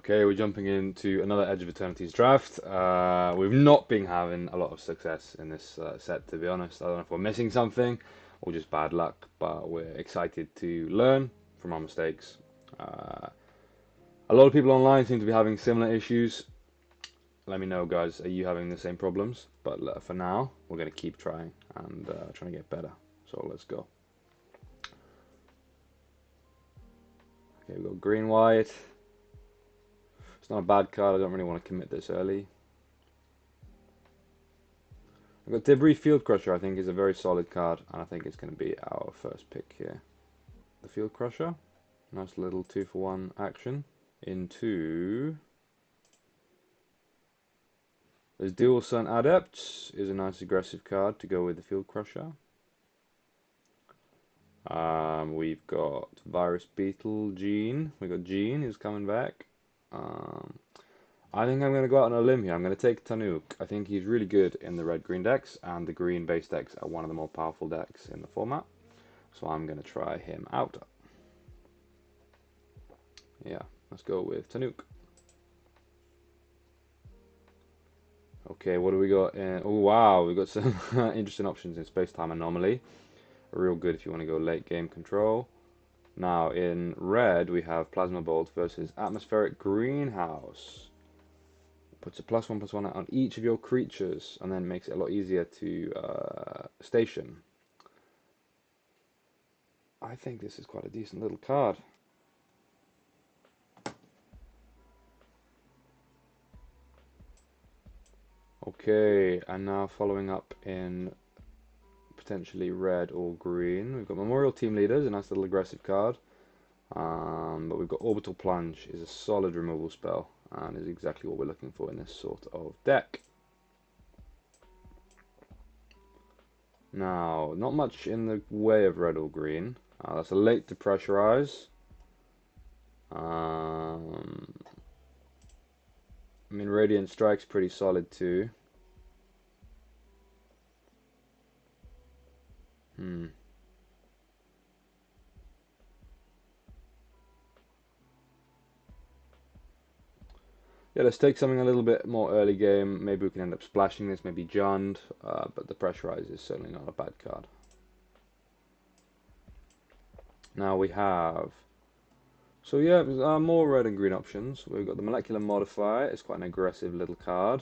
Okay, we're jumping into another Edge of Eternities draft. We've not been having a lot of success in this set, to be honest. I don't know if we're missing something or just bad luck, but we're excited to learn from our mistakes. Uh, a lot of people online seem to be having similar issues. Let me know, guys, are you having the same problems? But for now, we're going to keep trying and trying to get better. So let's go. Okay, we've got green, white. It's not a bad card. I don't really want to commit this early. I've got Debris Field Crusher. I think is a very solid card, and I think it's going to be our first pick here. The Field Crusher, nice little 2-for-1 action. Into there's Dual Sun Adept is a nice aggressive card to go with the Field Crusher. We've got Virus Beetle Gene. We got Gene who's coming back. I think I'm going to go out on a limb here. I'm going to take Tanuk. I think he's really good in the red-green decks, and the green-based decks are one of the more powerful decks in the format. So I'm going to try him out. Yeah, let's go with Tanuk. Okay, what do we got? Oh, wow, we've got some interesting options in Space-Time Anomaly. Real good if you want to go late-game control. Now, in red, we have Plasma Bolt versus Atmospheric Greenhouse. Puts a +1/+1 on each of your creatures, and then makes it a lot easier to station. I think this is quite a decent little card. Okay, and now following up in potentially red or green, we've got Memorial Team Leaders, a nice little aggressive card. But we've got Orbital Plunge, is a solid removal spell, and is exactly what we're looking for in this sort of deck. Now, not much in the way of red or green. That's a late to pressurize. I mean, Radiant Strike's pretty solid too. Yeah, let's take something a little bit more early game. Maybe we can end up splashing this, maybe Jund, but the pressurize is certainly not a bad card. Now we have, so yeah, more red and green options. We've got the Molecular Modifier. It's quite an aggressive little card,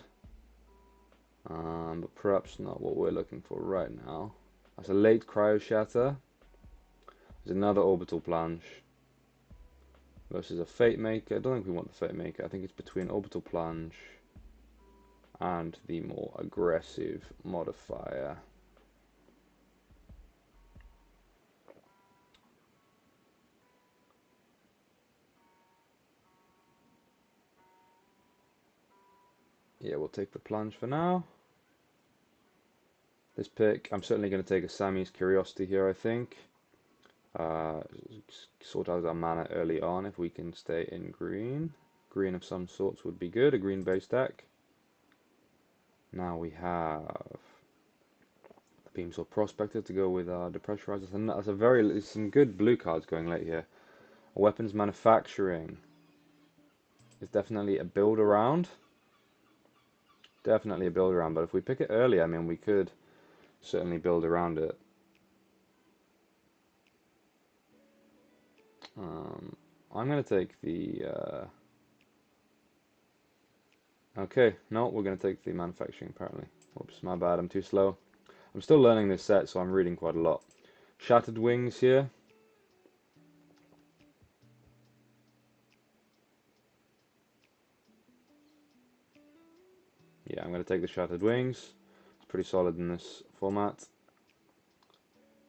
but perhaps not what we're looking for right now. That's a late Cryo Shatter. There's another Orbital Plunge versus a Fate Maker. I don't think we want the Fate Maker. I think it's between Orbital Plunge and the more aggressive modifier. Yeah, we'll take the plunge for now. This pick, I'm certainly going to take a Sammy's Curiosity here, I think. Sort out our mana early on if we can stay in green. Green of some sorts would be good, a green base deck. Now we have the Beamsaw Prospector to go with our Depressurizer. There's some good blue cards going late here. Weapons Manufacturing is definitely a build around. Definitely a build around, but if we pick it early, I mean, we could certainly build around it. I'm going to take the... Okay, no, we're going to take the manufacturing apparently. Oops, my bad, I'm too slow. I'm still learning this set, so I'm reading quite a lot. Shattered Wings here. Yeah, I'm going to take the Shattered Wings. It's pretty solid in this format.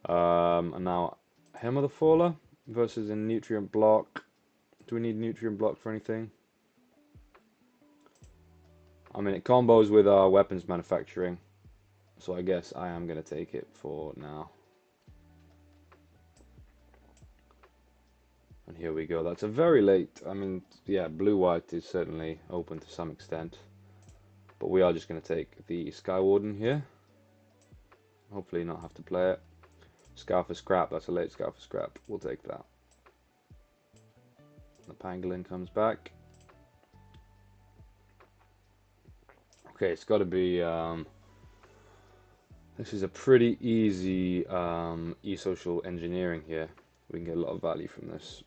And now, Hem of the Faller versus a Nutrient Block. Do we need Nutrient Block for anything? I mean, it combos with our Weapons Manufacturing. So I guess I am going to take it for now. And here we go. That's a very late, I mean, yeah, blue-white is certainly open to some extent. But we are just going to take the Sky Warden here. Hopefully not have to play it. Scour for Scrap, that's a late Scour for Scrap. We'll take that. The Pangolin comes back. Okay, it's got to be. This is a pretty easy e-social engineering here. We can get a lot of value from this.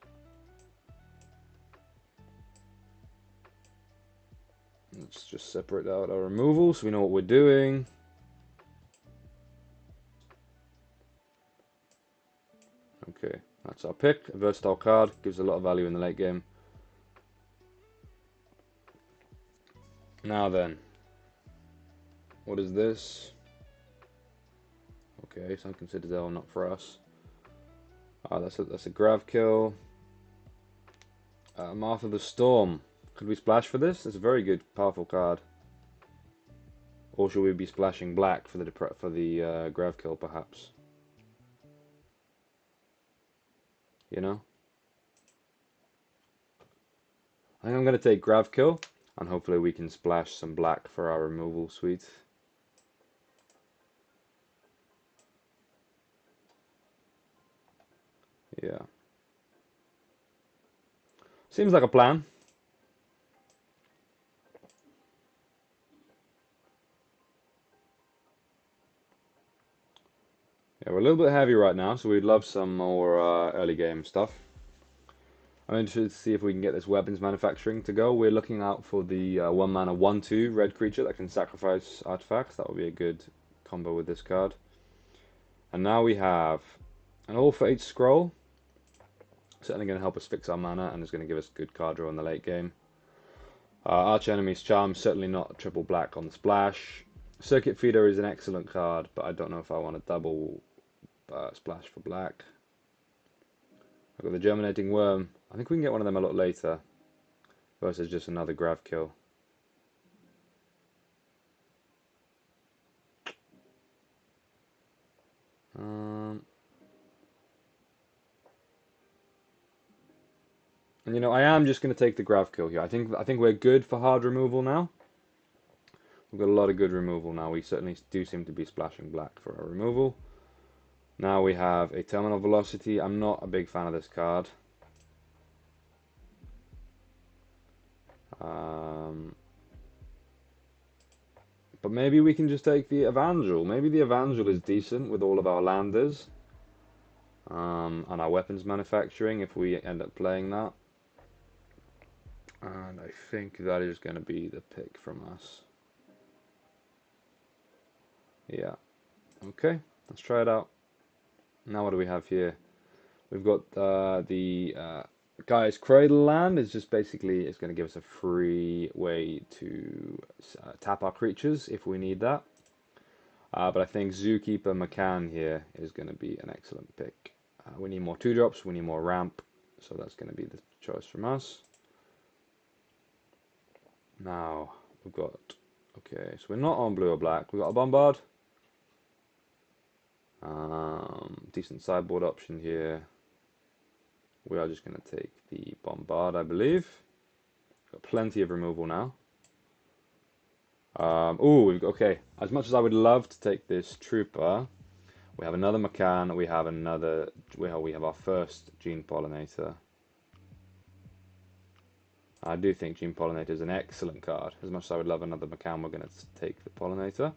Let's just separate out our removal so we know what we're doing. Okay, that's our pick. A versatile card, gives a lot of value in the late game. Now then, what is this? Okay, Sun considers Citadel, not for us. That's a grav kill. Marth of the Storm. Could we splash for this? It's a very good, powerful card. Or should we be splashing black for the grav kill, perhaps? You know? I think I'm going to take grav kill, and hopefully we can splash some black for our removal suite. Yeah. Seems like a plan. Yeah, we're a little bit heavy right now, so we'd love some more early game stuff. I'm interested to see if we can get this weapons manufacturing to go. We're looking out for the 1 mana 1/2 red creature that can sacrifice artifacts. That would be a good combo with this card. And now we have an All Fates Scroll. Certainly going to help us fix our mana and is going to give us good card draw in the late game. Arch Enemy's Charm, certainly not triple black on the splash. Circuit Feeder is an excellent card, but I don't know if I want to double splash for black. I've got the Germinating Worm. I think we can get one of them a lot later. Versus just another grav kill. And you know, I am just going to take the grav kill here. I think we're good for hard removal now. We've got a lot of good removal now. We certainly do seem to be splashing black for our removal. Now we have a Terminal Velocity. I'm not a big fan of this card. But maybe we can just take the Evangel. Maybe the Evangel is decent with all of our landers. And our weapons manufacturing if we end up playing that. And I think that is going to be the pick from us. Yeah. Okay, let's try it out. Now what do we have here? We've got the Gaia's Cradle land. Is just basically, it's going to give us a free way to tap our creatures if we need that. But I think Zookeeper McCann here is going to be an excellent pick. We need more 2-drops, we need more ramp, so that's going to be the choice from us. Now, we've got, okay, so we're not on blue or black. We've got a Bombard. Decent sideboard option here. We are just going to take the Bombard, I believe. Got plenty of removal now. Okay. As much as I would love to take this Trooper, we have another McCann. We have another. We have our first Gene Pollinator. I do think Gene Pollinator is an excellent card. As much as I would love another McCann, we're going to take the Pollinator.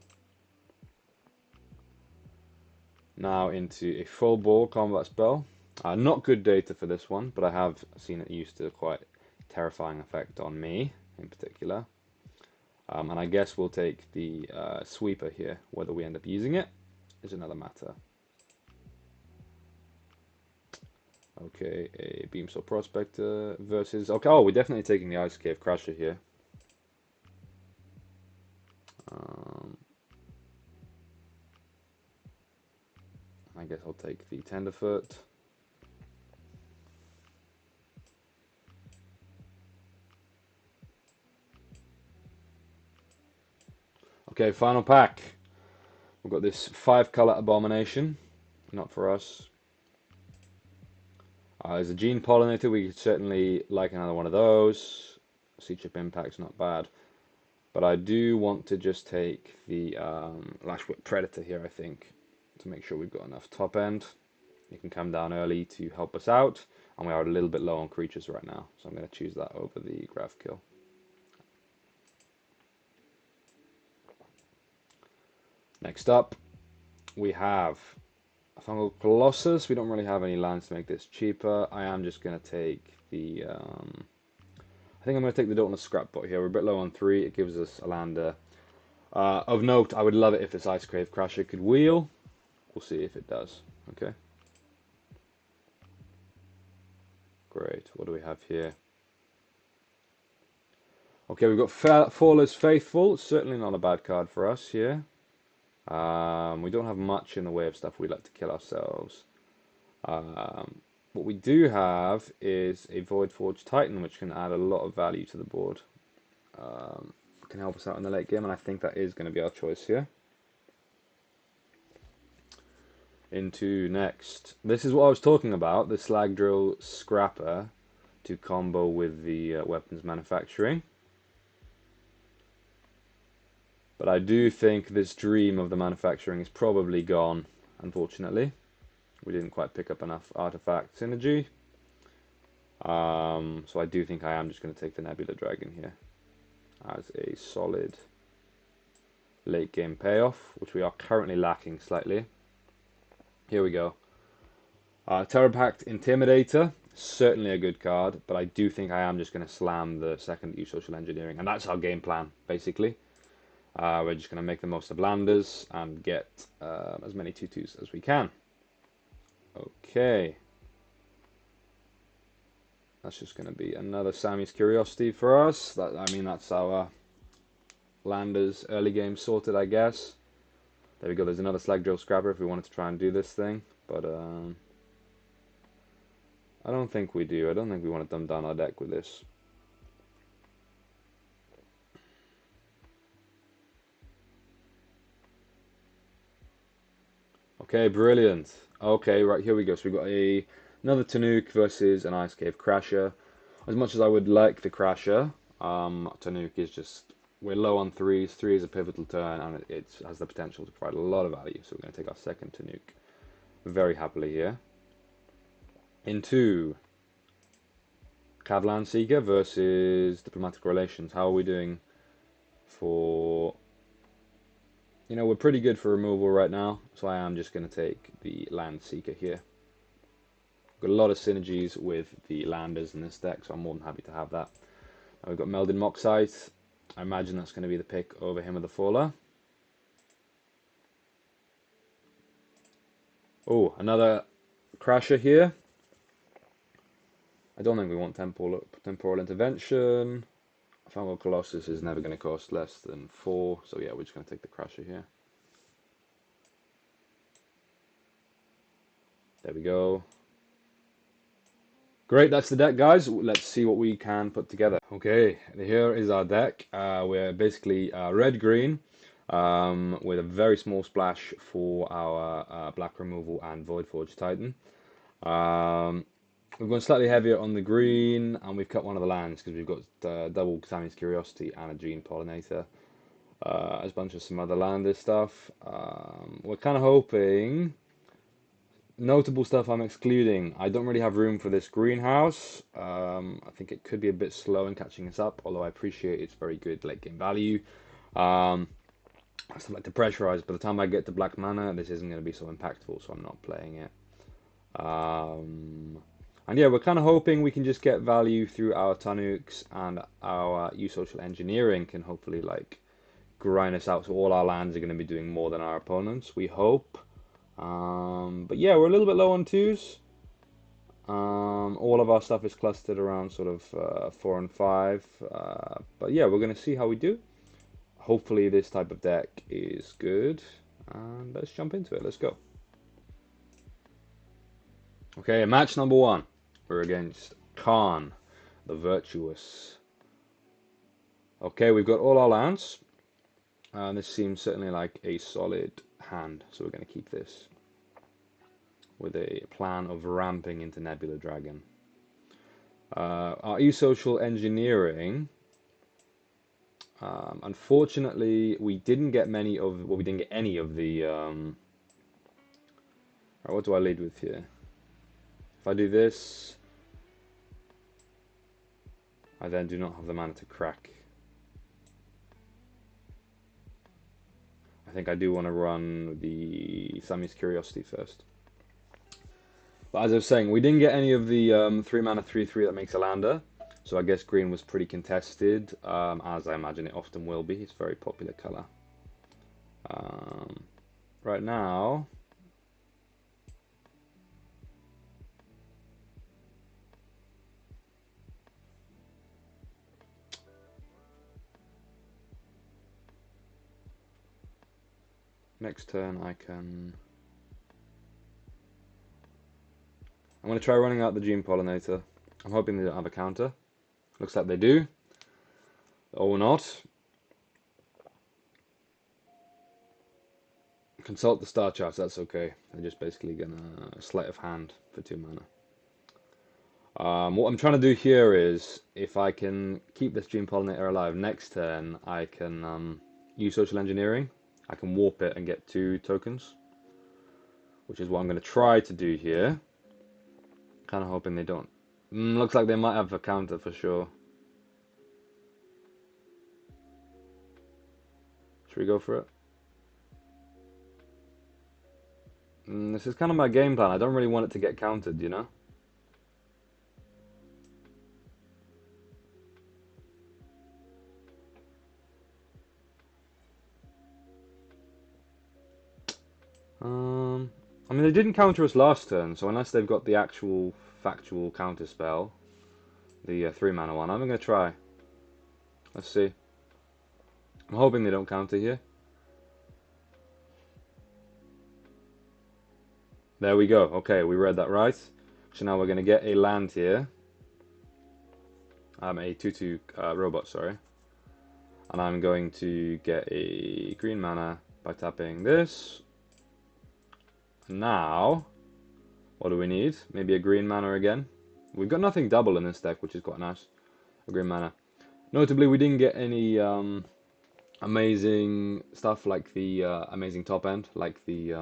Now into a full ball combat spell. Not good data for this one, but I have seen it used to a quite terrifying effect on me in particular. And I guess we'll take the sweeper here. Whether we end up using it is another matter. Okay, a Beamsaw Prospector versus... Okay, oh, we're definitely taking the Ice Cave Crusher here. I guess I'll take the Tenderfoot. Okay, final pack. We've got this 5-color Abomination. Not for us. As a Gene Pollinator, we could certainly like another one of those. Sea Chip Impact's not bad. But I do want to just take the Lashwhip Predator here, I think, to make sure we've got enough top end. It can come down early to help us out, and we are a little bit low on creatures right now, so I'm going to choose that over the Grav Kill. Next up, we have a Fungal Colossus. We don't really have any lands to make this cheaper. I am just going to take the... I think I'm going to take the Dauntless Scrapbot here. We're a bit low on 3. It gives us a lander. Of note, I would love it if this Ice Crave Crasher could wheel. We'll see if it does. Okay. Great. What do we have here? Okay, we've got Faller's Faithful. Certainly not a bad card for us here. We don't have much in the way of stuff we like to kill ourselves. What we do have is a Voidforged Titan, which can add a lot of value to the board. Can help us out in the late game, and I think that is going to be our choice here. Into next. This is what I was talking about, the Slag Drill Scrapper to combo with the weapons manufacturing. But I do think this dream of the manufacturing is probably gone, unfortunately. We didn't quite pick up enough artifact synergy. So I do think I am just going to take the Nebula Dragon here as a solid late game payoff, which we are currently lacking slightly. Here we go. Terrapact Intimidator, certainly a good card, but I do think I am just going to slam the second Use Social Engineering, and that's our game plan, basically. We're just going to make the most of landers and get as many 2/2s as we can. Okay. That's just going to be another Sammy's Curiosity for us. I mean, that's our landers early game sorted, I guess. There we go. There's another Slag Drill Scrapper if we wanted to try and do this thing. But I don't think we do. I don't think we want to dumb down our deck with this. Okay, brilliant. Okay, right, here we go. So we've got another Tanuk versus an Ice Cave Crasher. As much as I would like the Crasher, Tanuk is just... We're low on 3s. 3 is a pivotal turn, and it has the potential to provide a lot of value. So we're going to take our second Tanuk very happily here. Into Cadland Seeker versus Diplomatic Relations. How are we doing for... You know, we're pretty good for removal right now, so I am just going to take the Land Seeker here. Got a lot of synergies with the landers in this deck, so I'm more than happy to have that. Now we've got Melded Moxite. I imagine that's going to be the pick over him with the Faller. Oh, another Crasher here. I don't think we want Temporal Intervention. Fungal Colossus is never going to cost less than 4, so yeah, we're just going to take the Crasher here. There we go. Great, that's the deck, guys. Let's see what we can put together. Okay, here is our deck. We're basically red-green with a very small splash for our black removal and Voidforged Titan. We've gone slightly heavier on the green, and we've cut one of the lands because we've got double Sammy's Curiosity and a Gene Pollinator, as a bunch of some other lander stuff. We're kind of hoping... Notable stuff I'm excluding. I don't really have room for this greenhouse. I think it could be a bit slow in catching us up, although I appreciate it's very good late game value. I still like to pressurize. By the time I get to black mana, this isn't going to be so impactful, so I'm not playing it. And yeah, we're kind of hoping we can just get value through our Tanuks, and our Use Social Engineering can hopefully like grind us out, so all our lands are going to be doing more than our opponents, we hope. But yeah, we're a little bit low on 2s. All of our stuff is clustered around sort of 4 and 5. But yeah, we're going to see how we do. Hopefully this type of deck is good. And let's jump into it. Let's go. Okay, match number 1. We're against Khan, the Virtuous. Okay, we've got all our lands. And this seems certainly like a solid hand, so we're going to keep this with a plan of ramping into Nebula Dragon. Our E-Social Engineering, unfortunately, we didn't get many of, well, we didn't get any of the, right, what do I lead with here? If I do this, I then do not have the mana to crack. I think I do want to run the Sammy's Curiosity first. But as I was saying, we didn't get any of the 3 mana 3/3 that makes a lander. So I guess green was pretty contested, as I imagine it often will be. It's a very popular color. Right now, next turn I can... I'm going to try running out the Gene Pollinator. I'm hoping they don't have a counter. Looks like they do. Or not. Consult the star charts, that's okay. They're just basically gonna sleight of hand for 2 mana. What I'm trying to do here is, if I can keep this Gene Pollinator alive next turn, I can use Social Engineering. I can warp it and get 2 tokens, which is what I'm going to try to do here. Kind of hoping they don't. Looks like they might have a counter for sure. Should we go for it? This is kind of my game plan. I don't really want it to get countered, you know? I mean, they didn't counter us last turn, so unless they've got the actual factual counter spell, the 3 mana one, I'm going to try. Let's see. I'm hoping they don't counter here. There we go. Okay, we read that right. So now we're going to get a land here. I'm a 2/2 robot, sorry. And I'm going to get a green mana by tapping this. And now, what do we need? Maybe a green mana again. We've got nothing double in this deck, which is quite nice. A green mana. Notably, we didn't get any amazing stuff like the amazing top end, like the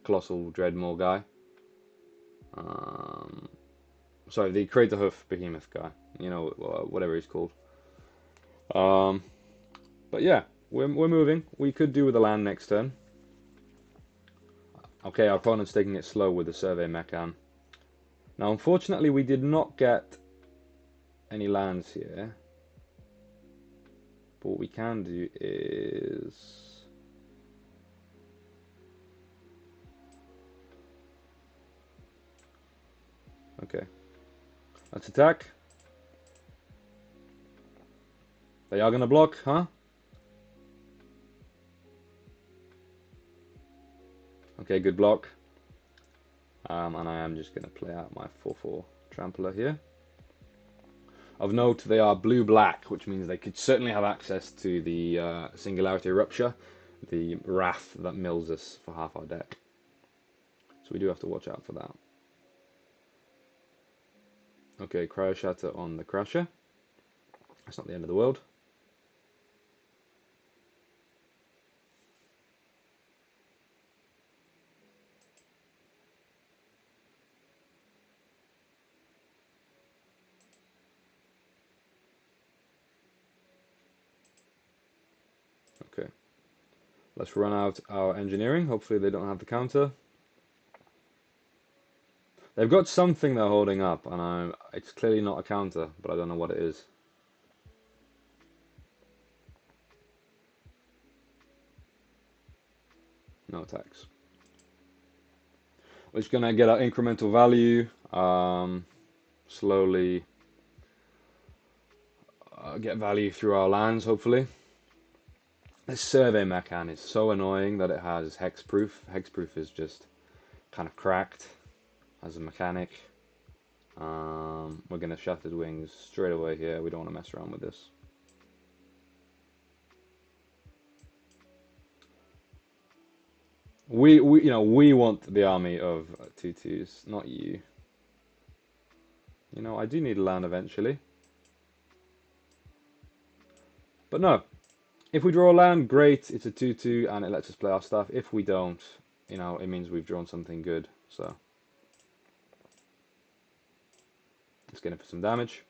Colossal Dreadmaw guy. Sorry, the Crater Hoof Behemoth guy. You know, whatever he's called. But yeah, we're moving. We could do with a land next turn. Okay, our opponent's taking it slow with the Survey Mechan. Now, unfortunately, we did not get any lands here. But what we can do is... Okay. Let's attack. They are going to block, huh? Okay, good block. And I am just going to play out my 4/4 Trampler here. Of note, they are blue-black, which means they could certainly have access to the Singularity Rupture, the Wrath that mills us for half our deck. So we do have to watch out for that. Okay, Cryo Shatter on the Crusher. That's not the end of the world. Okay. Let's run out our engineering. Hopefully they don't have the counter. They've got something they're holding up, and it's clearly not a counter, but I don't know what it is. No attacks. We're just gonna get our incremental value, slowly get value through our lands, hopefully. This Survey Mechan is so annoying that it has hexproof. Hexproof is just kind of cracked as a mechanic. We're gonna Shattered Wings straight away here. We don't want to mess around with this. We want the army of 2/2s, not you. You know, I do need a land eventually. But no, if we draw a land, great. It's a 2/2 and it lets us play our stuff. If we don't, you know, it means we've drawn something good. So let's get in for some damage.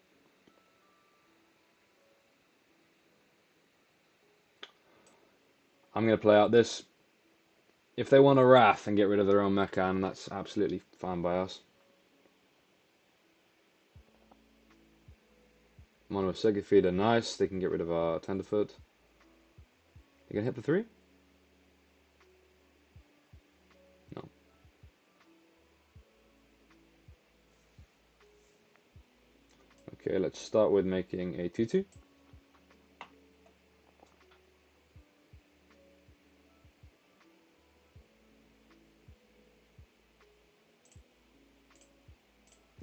I'm going to play out this. If they want a Wrath and get rid of their own Mechan, that's absolutely fine by us. Mono Circuit Feeder, nice. They can get rid of our Tenderfoot. They going to hit for 3? No. Okay, let's start with making a 2-2.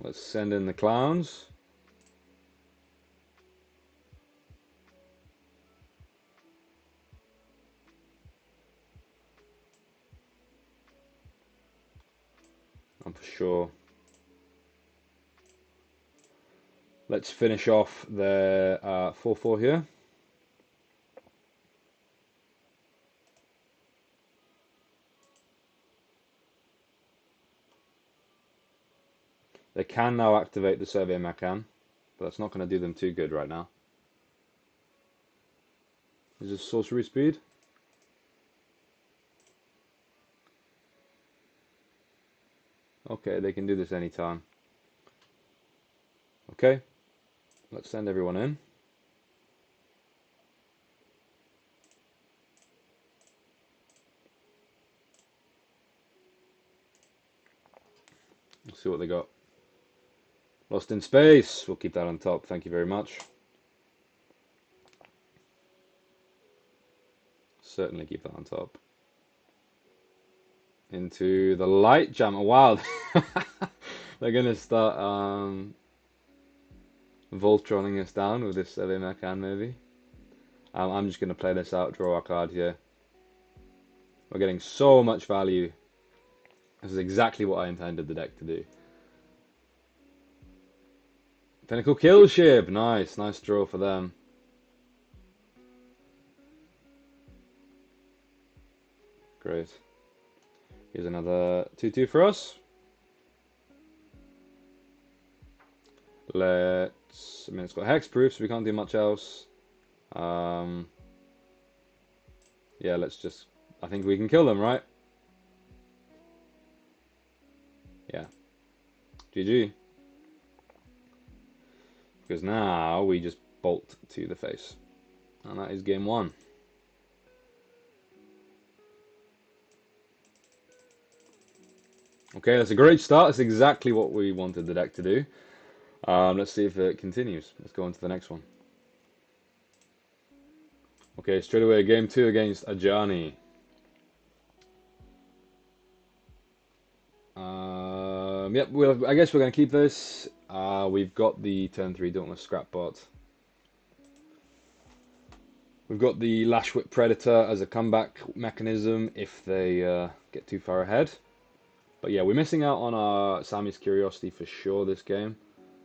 Let's send in the clowns. I'm for sure. Let's finish off their 4-4 here. They can now activate the Survey Mechan, but that's not going to do them too good right now. Is this sorcery speed? Okay, they can do this anytime. Okay, let's send everyone in. Let's see what they got. Lost in Space. We'll keep that on top. Thank you very much. Certainly keep that on top. Into the Light Jammer. Wow. They're going to start Voltroning us down with this Survey Mechan maybe. I'm just going to play this out, draw our card here. We're getting so much value. This is exactly what I intended the deck to do. Pinnacle Kill Ship. Nice. Nice draw for them. Great. Here's another 2-2 for us. Let's... I mean, it's got hexproof, so we can't do much else. Yeah, let's just... I think we can kill them, right? Yeah. GG. Because now we just bolt to the face. And that is game 1. Okay, that's a great start. That's exactly what we wanted the deck to do. Let's see if it continues. Let's go on to the next one. Okay, straight away, game 2 against Ajani. Yep, I guess we're going to keep this. We've got the turn 3 Dauntless Scrapbot. We've got the Lash Whip Predator as a comeback mechanism if they get too far ahead. But yeah, we're missing out on our Sammy's Curiosity for sure this game.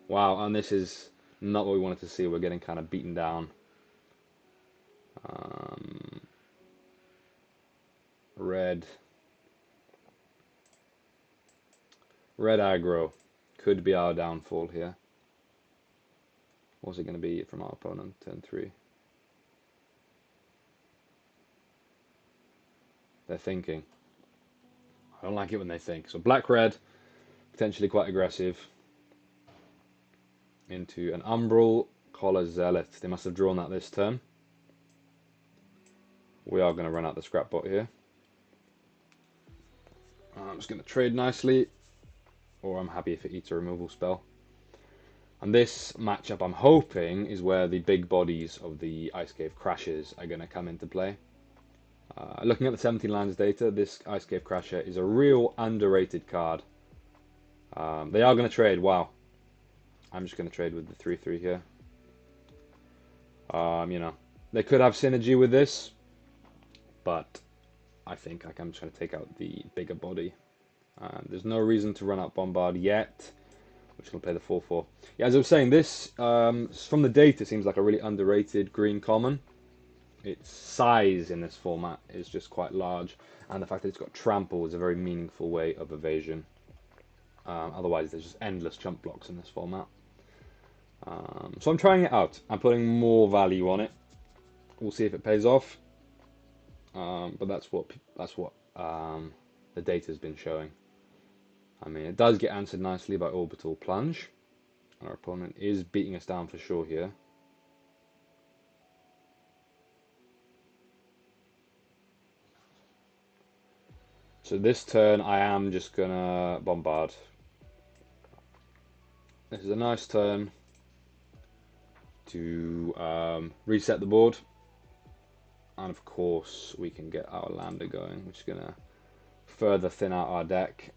Wow, and this is not what we wanted to see. We're getting kind of beaten down. Red aggro could be our downfall here. What's it going to be from our opponent? Turn 3. They're thinking. I don't like it when they think. So black-red, potentially quite aggressive. Into an Umbral Collar Zealot. They must have drawn that this turn. We are going to run out the Scrapbot here. I'm just going to trade nicely. Or I'm happy if it eats a removal spell. And this matchup, I'm hoping, is where the big bodies of the Ice Cave Crashers are going to come into play. Looking at the 17 lands data, this Ice Cave Crasher is a real underrated card. They are going to trade. Wow. I'm just going to trade with the 3-3 here. You know, they could have synergy with this, but I think I'm just going to take out the bigger body. There's no reason to run out Bombard yet. We're just going to play the 4-4. Yeah, as I was saying, this, from the data, seems like a really underrated green common. Its size in this format is just quite large, and the fact that it's got trample is a very meaningful way of evasion. Otherwise, there's just endless chump blocks in this format. So I'm trying it out. I'm putting more value on it. We'll see if it pays off. but that's what the data's been showing. I mean, it does get answered nicely by orbital plunge. Our opponent is beating us down for sure here. So this turn, I am just gonna bombard. This is a nice turn to reset the board. And of course, we can get our lander going, which is gonna further thin out our deck.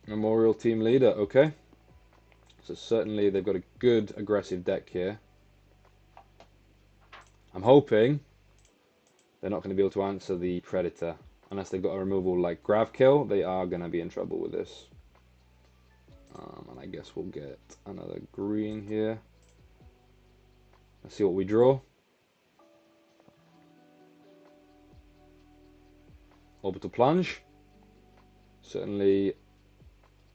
Memorial Team Leader, okay. So certainly they've got a good aggressive deck here. I'm hoping they're not going to be able to answer the Predator. Unless they've got a removal like Grav Kill, they are going to be in trouble with this. And I guess we'll get another green here. Let's see what we draw. Orbital Plunge. Certainly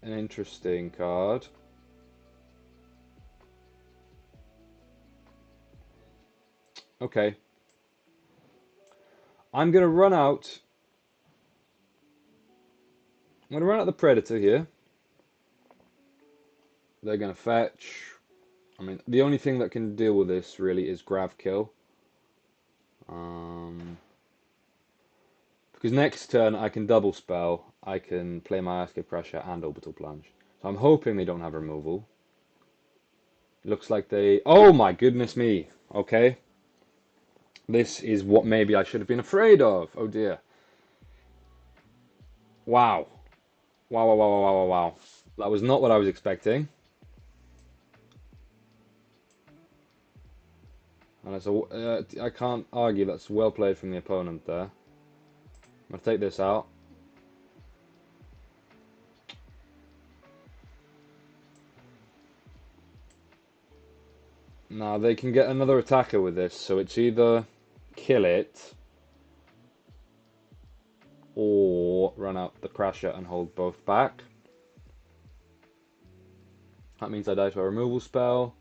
an interesting card. Okay. I'm going to run out. I'm going to run out the Predator here. They're going to fetch. I mean, the only thing that can deal with this really is Grav Kill. Because next turn I can double spell. I can play my Escape Pressure and Orbital Plunge. So I'm hoping they don't have removal. Looks like they... Oh my goodness me. Okay. This is what maybe I should have been afraid of. Oh dear. Wow. Wow, wow, wow, wow, wow, wow. That was not what I was expecting. And it's I can't argue that's well played from the opponent there. I'm going to take this out. Now they can get another attacker with this, so it's either kill it or run out the Crasher and hold both back. That means I die to a removal spell.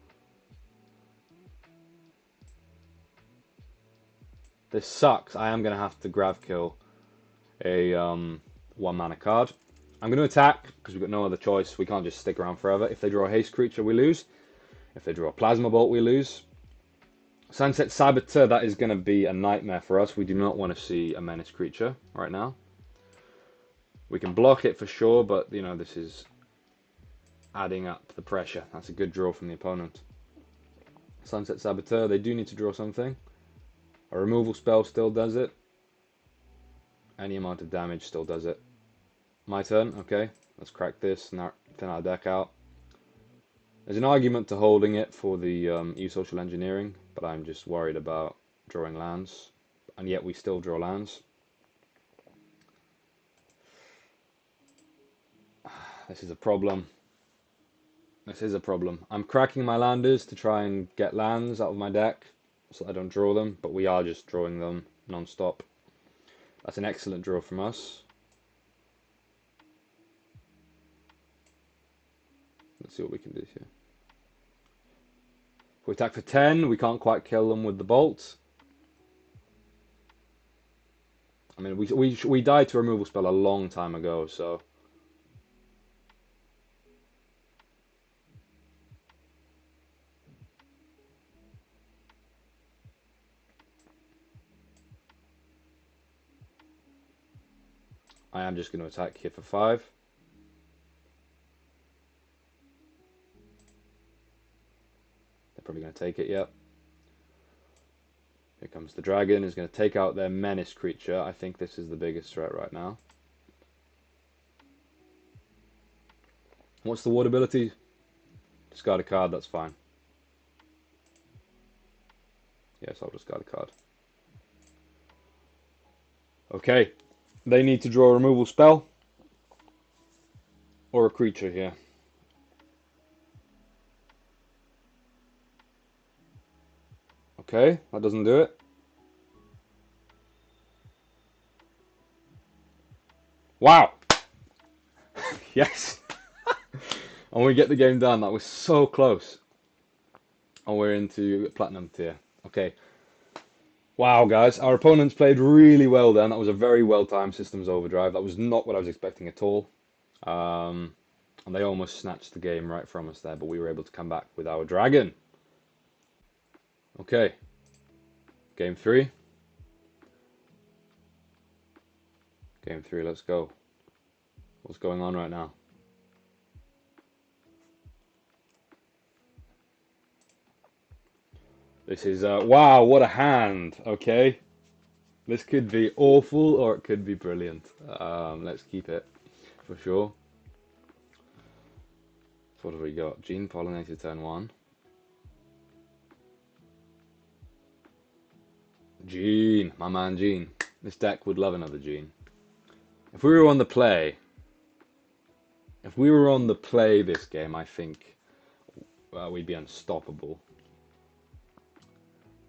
This sucks. I am going to have to Grav Kill a 1-mana card. I'm going to attack because we've got no other choice. We can't just stick around forever. If they draw a haste creature, we lose. If they draw a Plasma Bolt, we lose. Sunset Saboteur, that is going to be a nightmare for us. We do not want to see a menace creature right now. We can block it for sure, but you know, this is adding up the pressure. That's a good draw from the opponent. Sunset Saboteur, they do need to draw something. A removal spell still does it. Any amount of damage still does it. My turn, okay. Let's crack this and thin our deck out. There's an argument to holding it for the E-Social Engineering, but I'm just worried about drawing lands. And yet we still draw lands. This is a problem. This is a problem. I'm cracking my landers to try and get lands out of my deck so I don't draw them, but we are just drawing them non-stop. That's an excellent draw from us. Let's see what we can do here. If we attack for 10, we can't quite kill them with the bolt. I mean, we died to a removal spell a long time ago, so... I am just going to attack here for 5. They're probably going to take it, yep. Here comes the dragon, is going to take out their menace creature. I think this is the biggest threat right now. What's the ward ability? Discard a card, that's fine. Yes, I'll discard a card. Okay, they need to draw a removal spell or a creature here. Okay, that doesn't do it. Wow! Yes! And we get the game done. That was so close. And we're into Platinum tier. Okay. Wow, guys, our opponents played really well then. That was a very well-timed systems overdrive. That was not what I was expecting at all. Um, and they almost snatched the game right from us there, but we were able to come back with our dragon. Okay, game three. Game three, let's go. What's going on right now? This is, wow, what a hand. Okay, this could be awful or it could be brilliant. Let's keep it for sure. So what have we got? Gene pollinated turn one. Gene, my man Gene. This deck would love another Gene. If we were on the play, if we were on the play this game, I think we'd be unstoppable.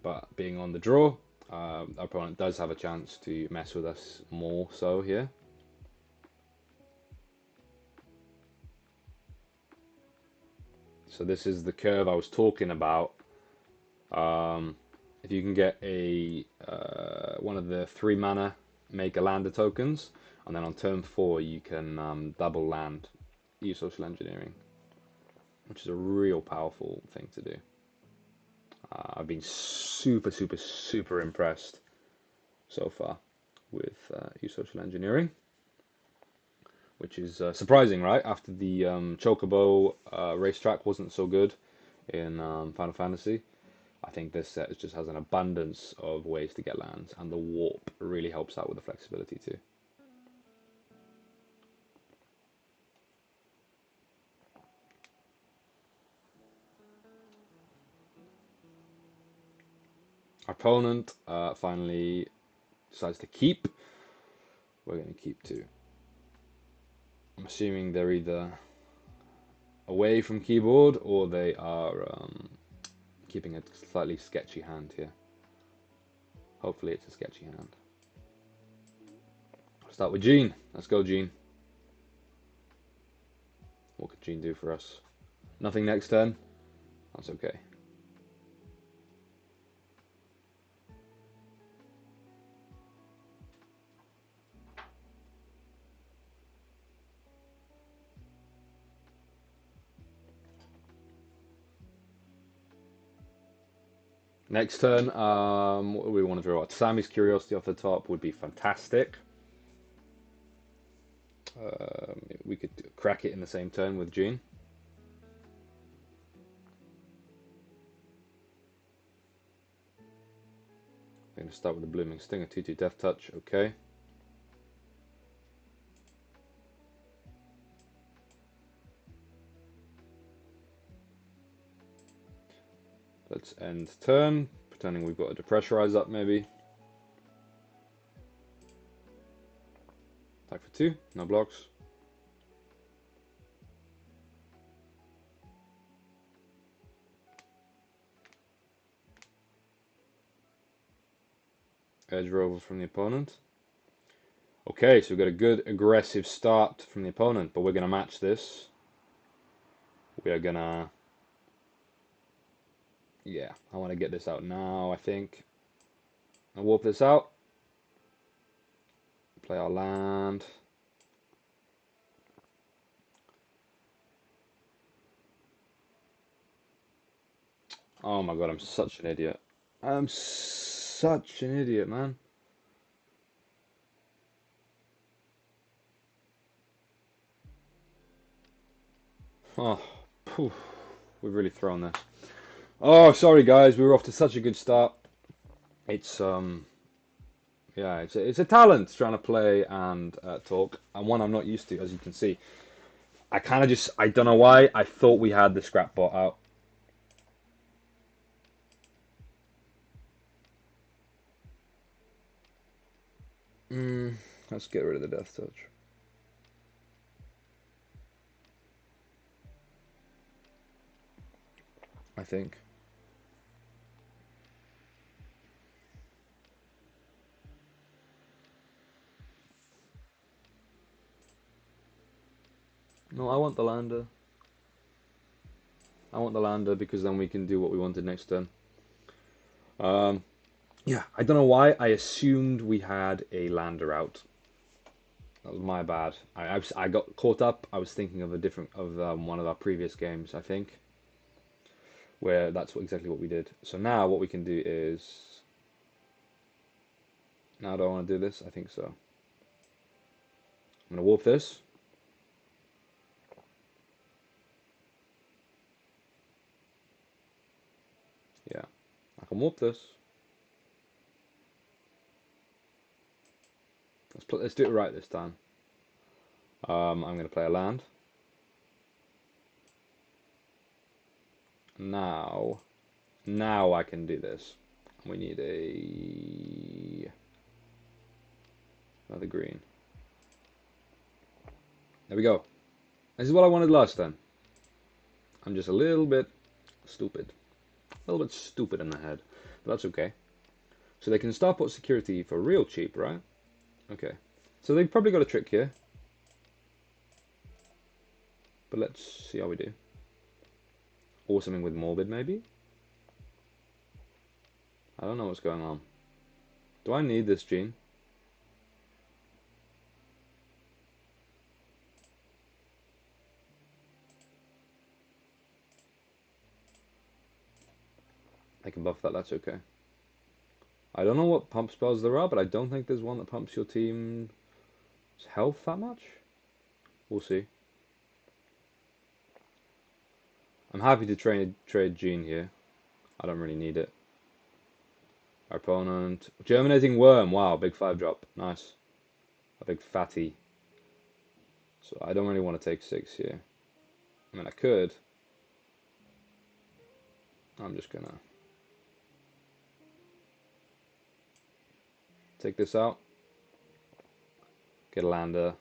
But being on the draw, our opponent does have a chance to mess with us more so here. So this is the curve I was talking about. If you can get a one of the 3 mana make a lander tokens, and then on turn 4 you can double land, use social engineering, which is a real powerful thing to do. I've been super impressed so far with social engineering, which is surprising, right? After the Chocobo racetrack wasn't so good in Final Fantasy, I think this set just has an abundance of ways to get lands, and the warp really helps out with the flexibility too. Our opponent finally decides to keep. We're going to keep too. I'm assuming they're either away from keyboard or they are keeping a slightly sketchy hand here. Hopefully it's a sketchy hand. I'll start with Gene. Let's go, Gene. What could Gene do for us? Nothing next turn? That's okay. Next turn, what do we want to draw? Sammy's Curiosity off the top would be fantastic. We could crack it in the same turn with Gene. I'm going to start with the Blooming Sting, a 2/2 Death Touch, okay. Let's end turn, pretending we've got a Depressurize up maybe. Attack for 2, no blocks. Edge Rover from the opponent. Okay, so we've got a good aggressive start from the opponent, but we're going to match this. We are going to... Yeah, I want to get this out now, I think. I'll warp this out. Play our land. Oh my god, I'm such an idiot. I'm such an idiot, man. Oh, poof. We've really thrown this. Oh, sorry guys, we were off to such a good start. It's yeah, it's a talent trying to play and talk, and one I'm not used to, as you can see. I kind of just, I don't know why, I thought we had the scrap bot out. Let's get rid of the Death Touch. I think. No, I want the lander. I want the lander because then we can do what we wanted next turn. Um, yeah, I don't know why. I assumed we had a lander out. That was my bad. I got caught up. I was thinking of a different of one of our previous games, I think, where that's exactly what we did. So now what we can do is, now do I want to do this? I think so. I'm gonna warp this. Yeah, I can warp this. Let's do it right this time. I'm gonna play a land. Now I can do this. We need another green. There we go. This is what I wanted last time. I'm just a little bit stupid. A little bit stupid in the head. But that's okay. So they can starport security for real cheap, right? Okay. So they've probably got a trick here. But let's see how we do. Or something with Morbid, maybe? I don't know what's going on. Do I need this gene? I can buff that, that's okay. I don't know what pump spells there are, but I don't think there's one that pumps your team's health that much. We'll see. I'm happy to trade Gene here. I don't really need it. Our opponent, Germinating Worm. Wow, big 5-drop. Nice. A big fatty. So I don't really want to take 6 here. I mean, I could. I'm just gonna take this out. Get a lander.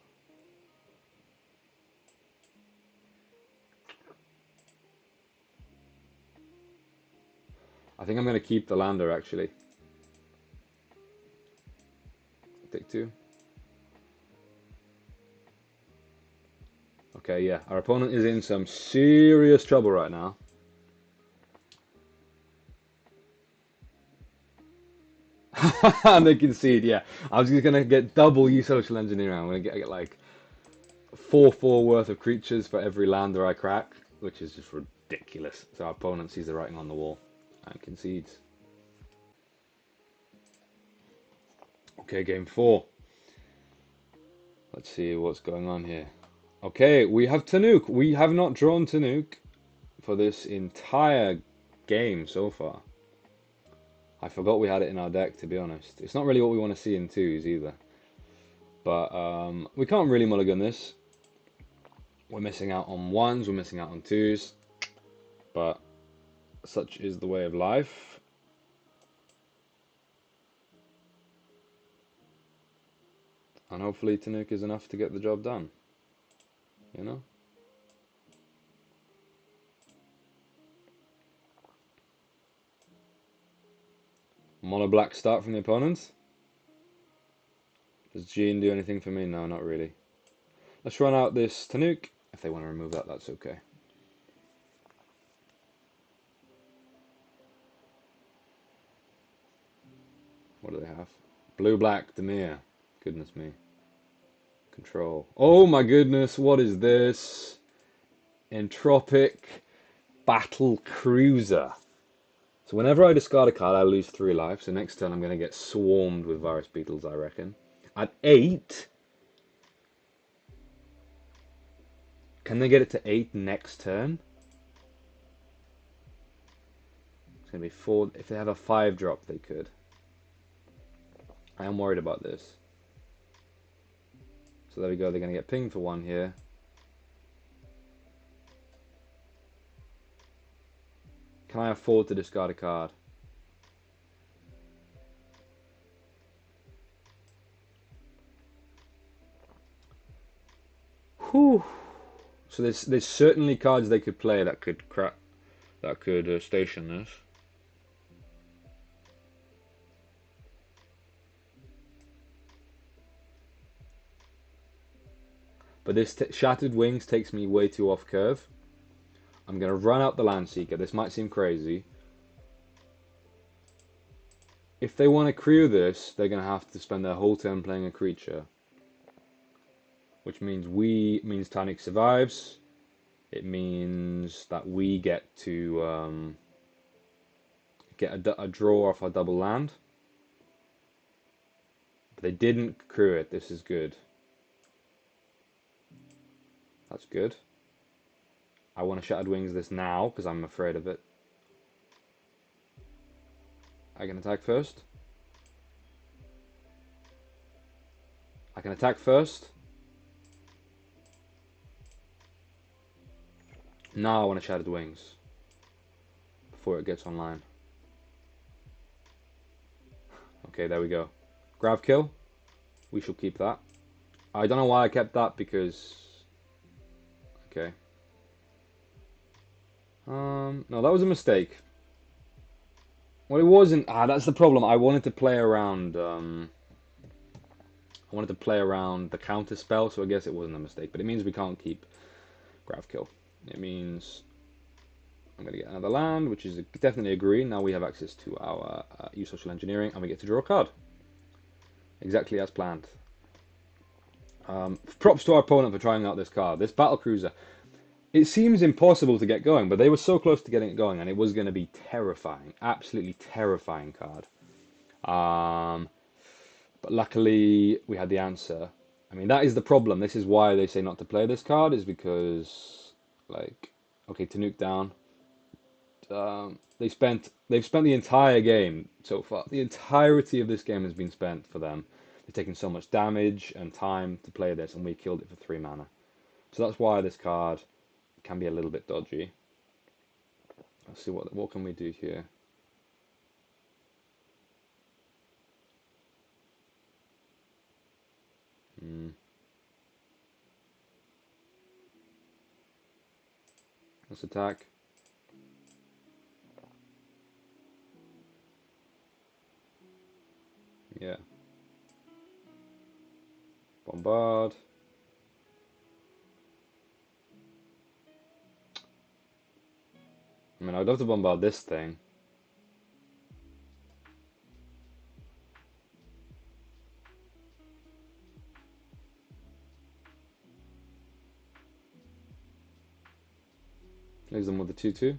I think I'm gonna keep the lander actually. Take 2. Okay, yeah. Our opponent is in some serious trouble right now. And they concede, yeah. I was just gonna get double you social engineering. I'm gonna get like 4/4 worth of creatures for every lander I crack, which is just ridiculous. So our opponent sees the writing on the wall and concedes. Okay, game 4. Let's see what's going on here. Okay, we have Tanuk. We have not drawn Tanuk for this entire game so far. I forgot we had it in our deck, to be honest. It's not really what we want to see in 2s either. But we can't really mulligan this. We're missing out on 1s, we're missing out on 2s. But such is the way of life. And hopefully Tanuk is enough to get the job done. You know? Mono black start from the opponent. Does Jean do anything for me? No, not really. Let's run out this Tanuk. If they want to remove that, that's okay. What do they have? Blue-black Demir. Goodness me. Control. Oh my goodness, what is this? Entropic Battle Cruiser. So whenever I discard a card, I lose 3 life. So next turn I'm going to get swarmed with virus beetles, I reckon. At 8... Can they get it to 8 next turn? It's going to be 4... If they have a 5-drop, they could. I am worried about this. So there we go, they're going to get pinged for 1 here. Can I afford to discard a card? Whew. So there's certainly cards they could play that could station this. But this Shattered Wings takes me way too off curve. I'm going to run out the Landseeker. This might seem crazy. if they want to crew this, they're going to have to spend their whole turn playing a creature, which means Tanic survives. It means that we get to get a draw off our double land. But they didn't crew it. This is good. That's good. I want to Shattered Wings this now because I'm afraid of it. I can attack first. I can attack first. Now I want to Shattered Wings before it gets online. Okay, there we go. Grab kill. We shall keep that. I don't know why I kept that because... Okay. No, that was a mistake. Well, it wasn't. That's the problem. I wanted to play around. I wanted to play around the counter spell, so I guess it wasn't a mistake. But it means we can't keep Grav Kill. It means I'm going to get another land, which is definitely a green. Now we have access to our use social engineering, and we get to draw a card. Exactly as planned. Props to our opponent for trying out this card. This battle cruiser. It seems impossible to get going, but they were so close to getting it going, and it was going to be terrifying, absolutely terrifying card. But luckily, we had the answer. I mean, that is the problem. This is why they say not to play this card, is because, like, okay, to nuke down. They've spent the entire game so far. The entirety of this game has been spent for them. They've taken so much damage and time to play this, and we killed it for 3 mana. So that's why this card can be a little bit dodgy. Let's see what can we do here. Let's attack. Yeah. Bombard. I mean, I'd love to bombard this thing. Leaves them with the 2/2.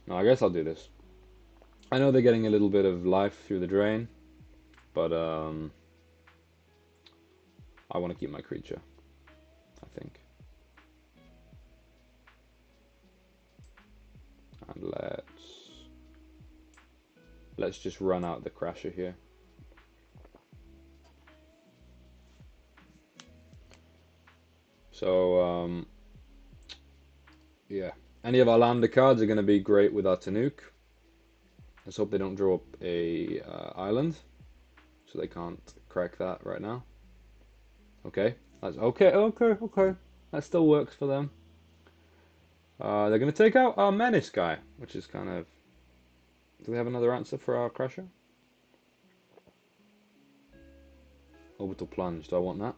No, I guess I'll do this. I know they're getting a little bit of life through the drain, but I want to keep my creature, I think. And let's just run out the Crasher here. So yeah, any of our lander cards are going to be great with our Tanuk. Let's hope they don't draw up a island, so they can't crack that right now. Okay, that's okay. That still works for them. They're going to take out our Menace guy, which is kind of... Do we have another answer for our Crusher? Orbital Plunge, do I want that?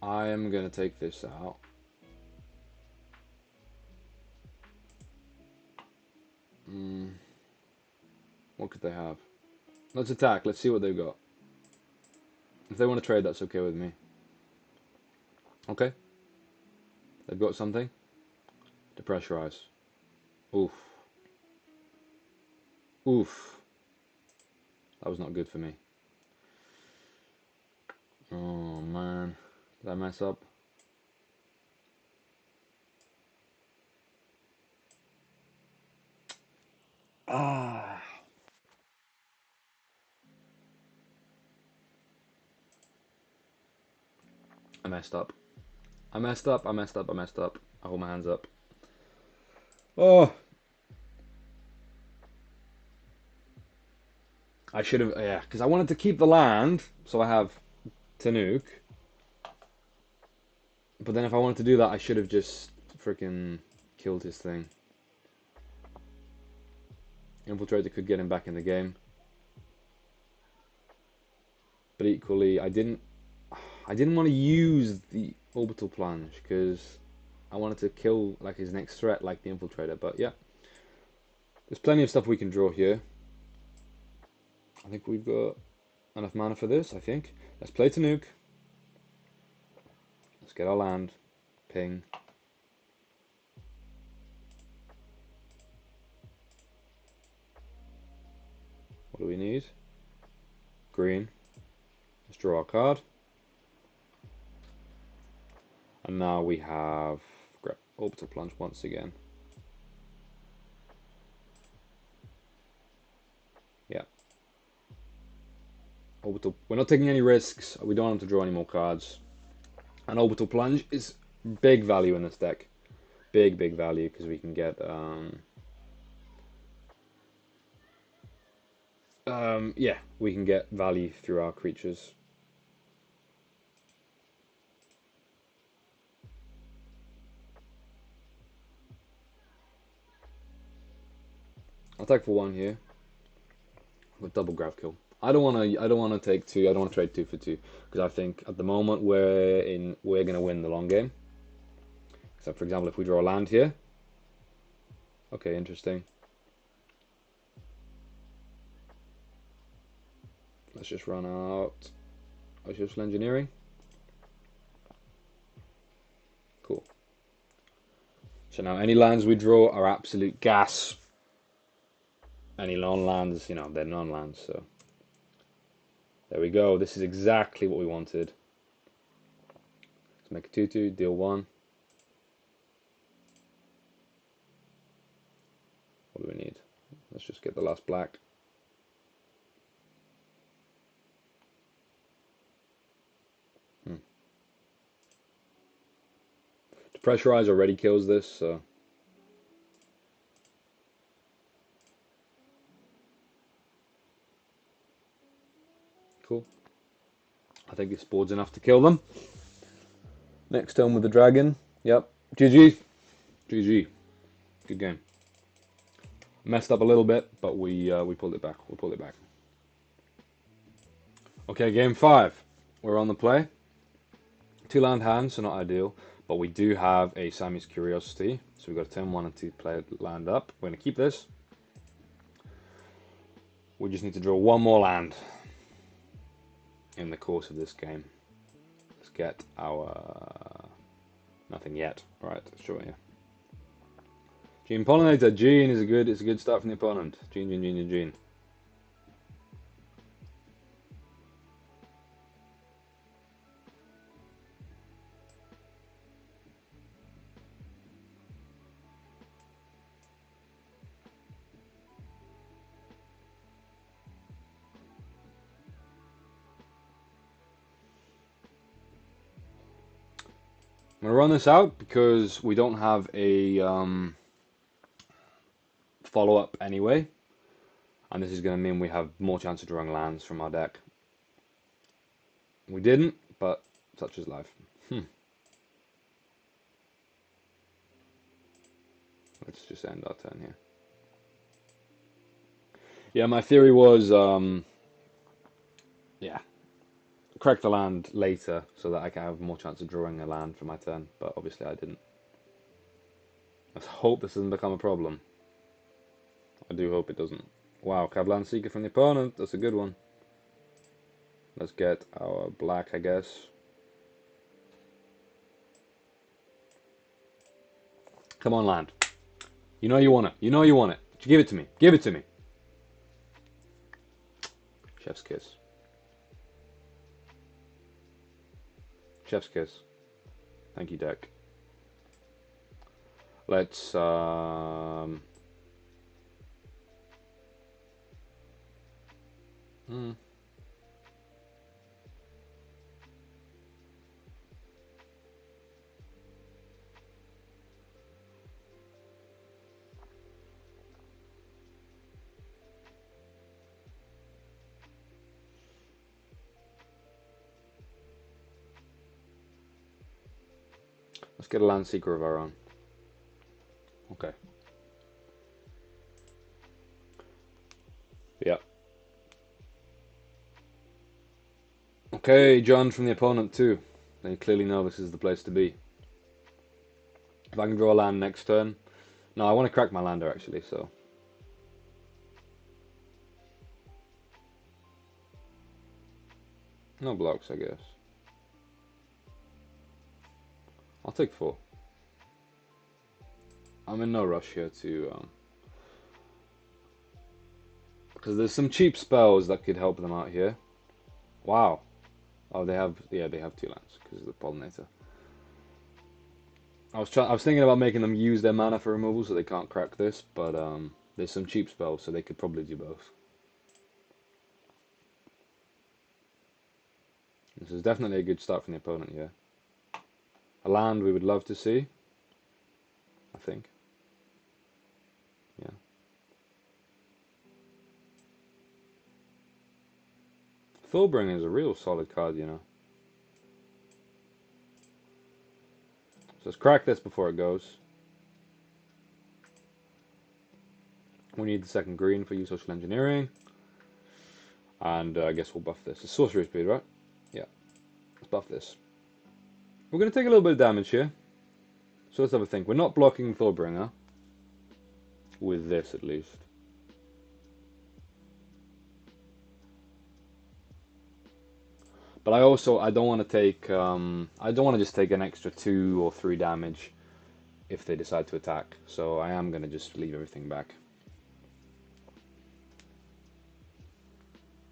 I am going to take this out. What could they have? Let's attack. Let's see what they've got. If they want to trade, that's okay with me. Okay. They've got something. Depressurize. Oof. Oof. That was not good for me. Oh, man. Did I mess up? Ah. I messed up. I messed up. I hold my hands up. Oh. I should have, yeah, because I wanted to keep the land, so I have Tanuk. But then if I wanted to do that, I should have just freaking killed his thing. Infiltrator could get him back in the game. But equally, I didn't want to use the orbital plunge because I wanted to kill like his next threat, like the infiltrator. But yeah, there's plenty of stuff we can draw here. I think we've got enough mana for this. I think. Let's play to nuke. Let's get our land. Ping. What do we need? Green. Let's draw our card. And now we have orbital plunge once again. Yeah. Orbital. We're not taking any risks. We don't want to draw any more cards. And orbital plunge is big value in this deck. Big value because we can get yeah, we can get value through our creatures. I'll take for one here with double grab kill. I don't want to take two. I don't want to trade 2 for 2 because I think at the moment we're gonna win the long game. So for example, if we draw a land here, okay, interesting. Let's just run out social engineering. Cool. So now any lands we draw are absolute gas. Any non-lands, you know, they're non-lands, so there we go. This is exactly what we wanted. Let's make a 2/2, deal 1. What do we need? Let's just get the last black. The pressurize already kills this, so cool. I think this board's enough to kill them. Next turn with the dragon. Yep. GG. GG. Good game. Messed up a little bit, but we pulled it back. We pulled it back. Okay, game 5. We're on the play. 2 land hands, so not ideal. But we do have a Sammy's Curiosity. So we've got a turn 1 and 2 play land up. We're going to keep this. We just need to draw one more land in the course of this game. Let's get our... Nothing yet. Alright, let's draw here. Gene Pollinator. Gene is a good start from the opponent. Gene. I'm going to run this out because we don't have a follow-up anyway. And this is going to mean we have more chance of drawing lands from our deck. We didn't, but such is life. Let's just end our turn here. Yeah, my theory was, yeah, correct the land later so that I can have more chance of drawing a land for my turn, but obviously I didn't. Let's hope this doesn't become a problem. I do hope it doesn't. Wow, Cablan Seeker from the opponent. That's a good one. Let's get our black, I guess. Come on, land. You know you want it. You know you want it. Give it to me. Give it to me. Chef's kiss. Chef's kiss. Thank you, deck. Let's Let's get a land seeker of our own. Okay. Yeah. Okay, John from the opponent too. They clearly know this is the place to be. If I can draw a land next turn. No, I want to crack my lander actually, so. No blocks, I guess. I'll take 4. I'm in no rush here to, because there's some cheap spells that could help them out here. Wow. Oh, they have 2 lands because of the pollinator. I was thinking about making them use their mana for removal so they can't crack this, but there's some cheap spells so they could probably do both. This is definitely a good start from the opponent here. A land we would love to see, I think. Yeah. Fullbringer is a real solid card, you know. So let's crack this before it goes. We need the second green for use social engineering. And I guess we'll buff this. It's sorcery speed, right? Yeah. Let's buff this. We're going to take a little bit of damage here. So let's have a think. We're not blocking Thorbringer. With this, at least. But I don't want to take, I don't want to just take an extra 2 or 3 damage if they decide to attack. So I am going to just leave everything back.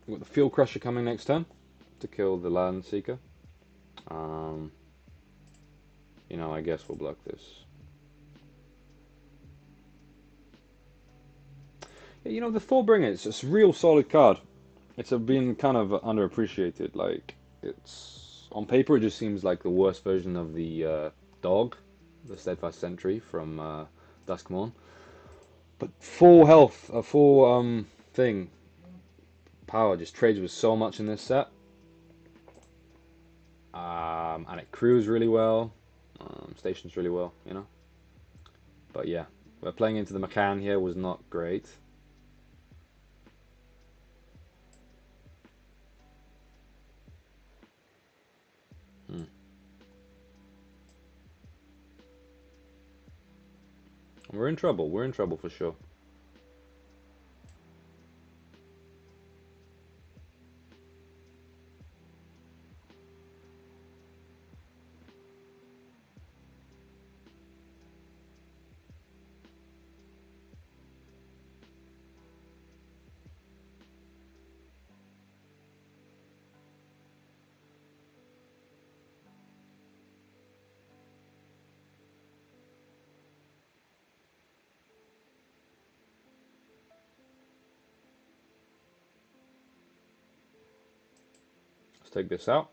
We've got the Field Crusher coming next turn to kill the Land Seeker. You know, I guess we'll block this. Yeah, you know, the Thorbringer, it's a real solid card. It's been kind of underappreciated. Like, it's on paper, it just seems like the worst version of the dog, the Steadfast Sentry from Duskmourn. But full health, a full thing, power just trades with so much in this set. And it crews really well, stations really well, you know. But yeah, we're playing into the McCann here was not great. We're in trouble. We're in trouble for sure. Let's take this out.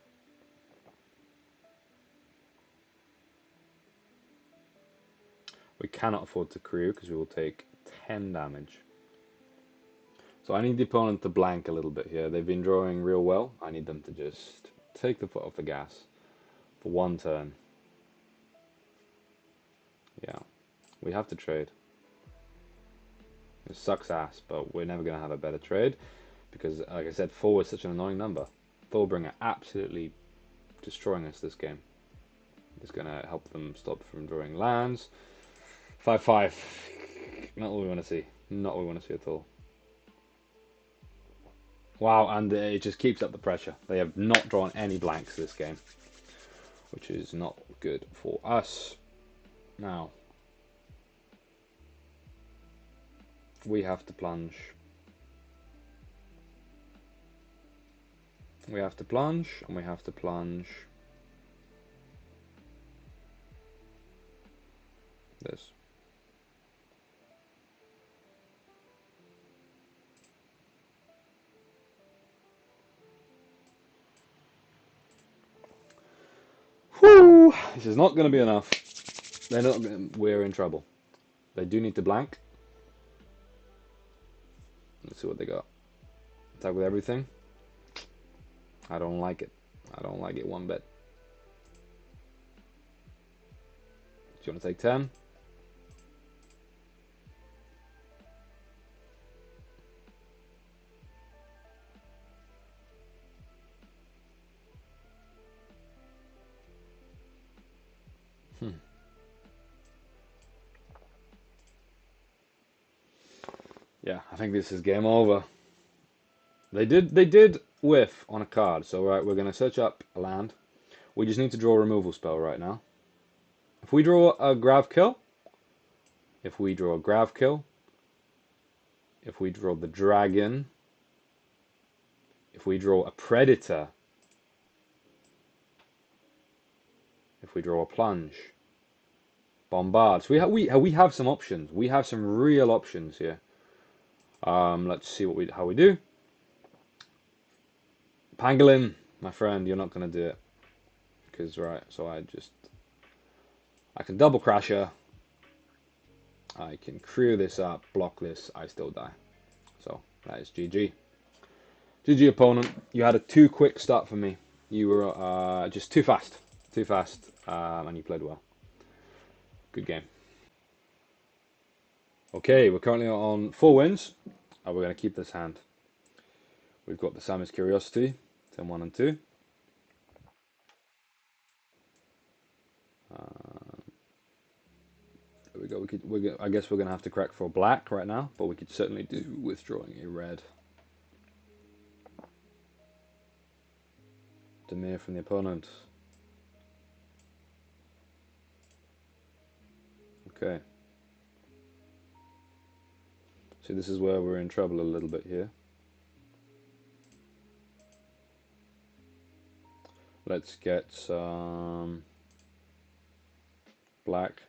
We cannot afford to crew because we will take 10 damage. So I need the opponent to blank a little bit here. They've been drawing real well. I need them to just take the foot off the gas for 1 turn. Yeah, we have to trade. It sucks ass, but we're never going to have a better trade because, like I said, 4 is such an annoying number. Thorbringer absolutely destroying us this game. It's going to help them stop from drawing lands. 5/5. Not what we want to see. Not what we want to see at all. Wow, and it just keeps up the pressure. They have not drawn any blanks this game, which is not good for us. Now, we have to plunge. We have to plunge, and we have to plunge this. Whew, this is not going to be enough. We're in trouble. They do need to blank. Let's see what they got. Attack with everything. I don't like it. I don't like it one bit. Do you want to take 10? Yeah, I think this is game over. They did whiff on a card, so right, we're gonna search up a land. We just need to draw a removal spell right now. If we draw a Grav Kill, if we draw a Grav Kill, if we draw the Dragon, if we draw a Predator, if we draw a Plunge, Bombard. So we have some options. We have some real options here. Let's see how we do. Pangolin, my friend, you're not gonna do it. Because, right, so I can double Crasher, I can crew this up, block this, I still die. So, that is GG. GG opponent, you had a too quick start for me. You were just too fast, and you played well. Good game. Okay, we're currently on 4 wins. We're going to keep this hand. We've got the Sammy's Curiosity, 10, 1 and 2. There we go. I guess we're going to have to crack for black right now, but we could certainly do withdrawing a red. Demir from the opponent. Okay. So this is where we're in trouble a little bit here. Let's get some black.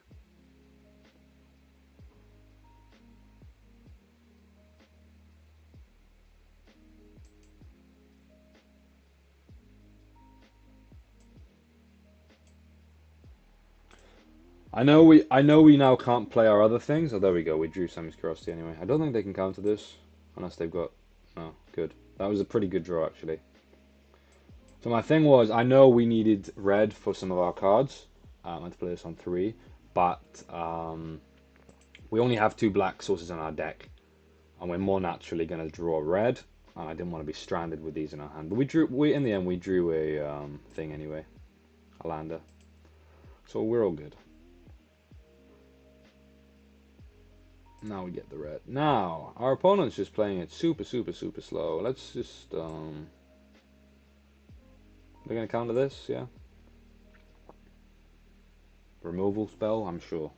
I know we now can't play our other things. Oh, there we go. We drew Sammy's Curiosity anyway. I don't think they can counter this unless they've got. Oh, good. That was a pretty good draw actually. So my thing was, I know we needed red for some of our cards. I had to play this on 3, but we only have 2 black sources in our deck, and we're more naturally going to draw red. And I didn't want to be stranded with these in our hand. But in the end we drew a thing anyway, a lander. So we're all good. Now we get the red. Now, our opponent's just playing it super slow. Let's just, they're going to counter this, yeah? Removal spell, I'm sure.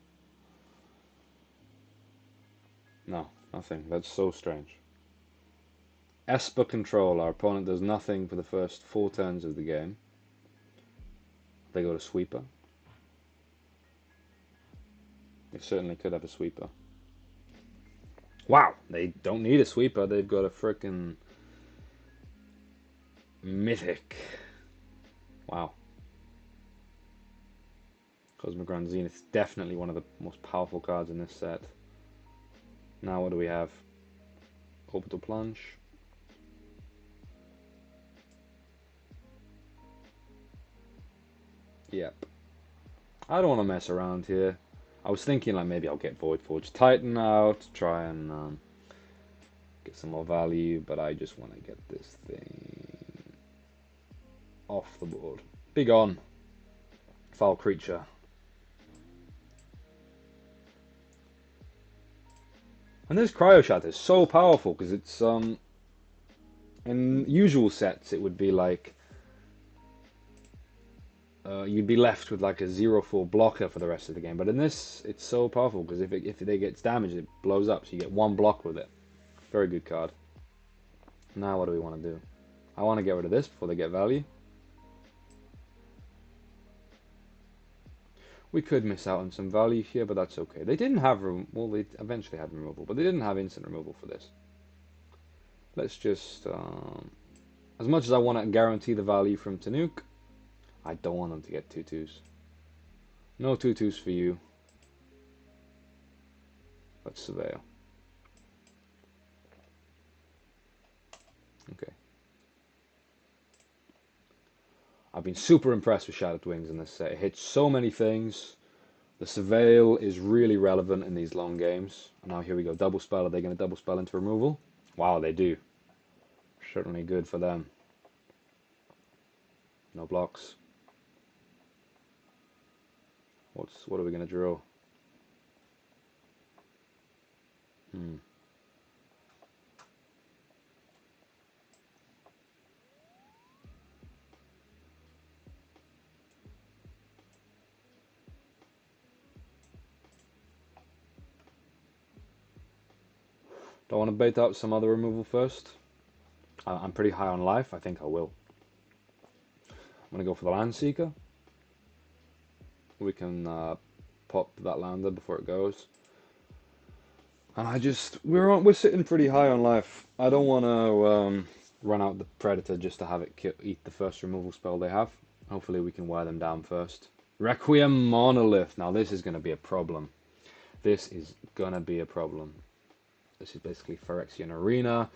No, nothing. That's so strange. Esper control. Our opponent does nothing for the first 4 turns of the game. They go to sweeper. They certainly could have a sweeper. Wow, they don't need a sweeper. They've got a frickin' mythic. Wow. Cosmic Grand Zenith is definitely one of the most powerful cards in this set. Now what do we have? Orbital Plunge. Yep. I don't want to mess around here. I was thinking like maybe I'll get Voidforge Titan out, try and get some more value, but I just want to get this thing off the board. Be gone, foul creature. And this Cryo Shatter is so powerful because it's in usual sets it would be like you'd be left with like a 0/4 blocker for the rest of the game. But in this, it's so powerful because if it gets damaged, it blows up. So you get 1 block with it. Very good card. Now what do we want to do? I want to get rid of this before they get value. We could miss out on some value here, but that's okay. They didn't have well, they eventually had removal, but they didn't have instant removal for this. Let's just, as much as I want to guarantee the value from Tanuk, I don't want them to get 2/2s. No 2/2s for you. Let's surveil. Okay. I've been super impressed with Shattered Wings in this set. It hits so many things. The Surveil is really relevant in these long games. And now here we go, double spell. Are they going to double spell into removal? Wow, they do. Certainly good for them. No blocks. What are we going to draw? Do I want to bait out some other removal first? I'm pretty high on life. I think I will. I'm going to go for the Land Seeker. We can pop that lander before it goes. And we're sitting pretty high on life. I don't want to run out the Predator just to have it eat the first removal spell they have. Hopefully we can wear them down first. Requiem Monolith. Now this is going to be a problem. This is going to be a problem. This is basically Phyrexian Arena,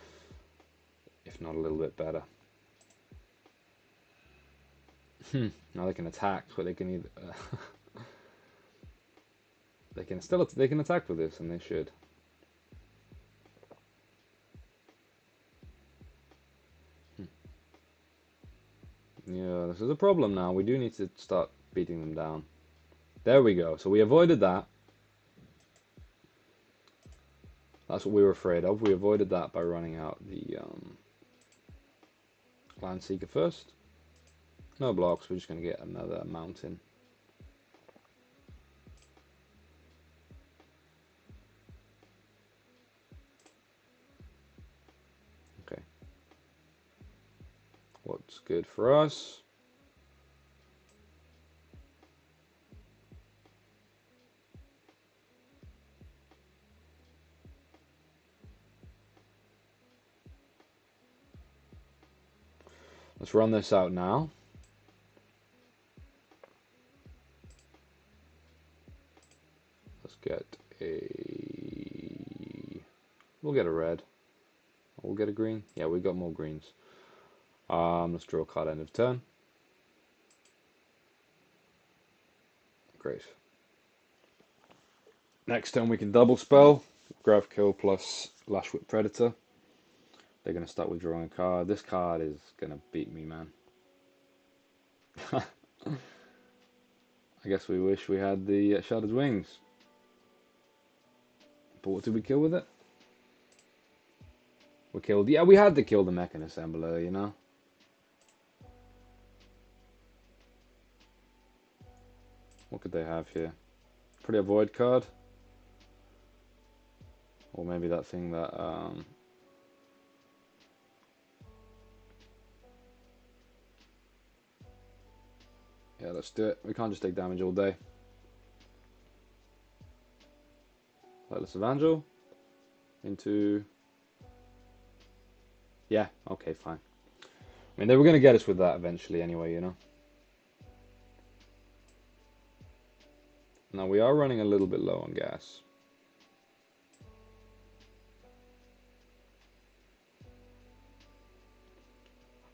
if not a little bit better. Now they can attack, but they can either they can attack with this, and they should. Yeah, this is a problem now. We do need to start beating them down. There we go. So we avoided that. That's what we were afraid of. We avoided that by running out the Land Seeker first. No blocks. We're just going to get another mountain. Okay. What's good for us? Let's run this out now. Let's get we'll get a red. We'll get a green. Yeah, we got more greens. Let's draw a card end of turn. Great. Next turn we can double spell. Grav Kill plus Lash Whip Predator. They're going to start withdrawing a card. This card is going to beat me, man. I guess we wish we had the Shattered Wings. But what did we kill with it? We killed... Yeah, we had to kill the Mechan Assembler, you know? What could they have here? Pretty a Void card. Or maybe that thing that... Yeah, let's do it. We can't just take damage all day. Lightless Evangel. Into... Yeah, okay, fine. I mean, they were going to get us with that eventually anyway, you know? Now, we are running a little bit low on gas.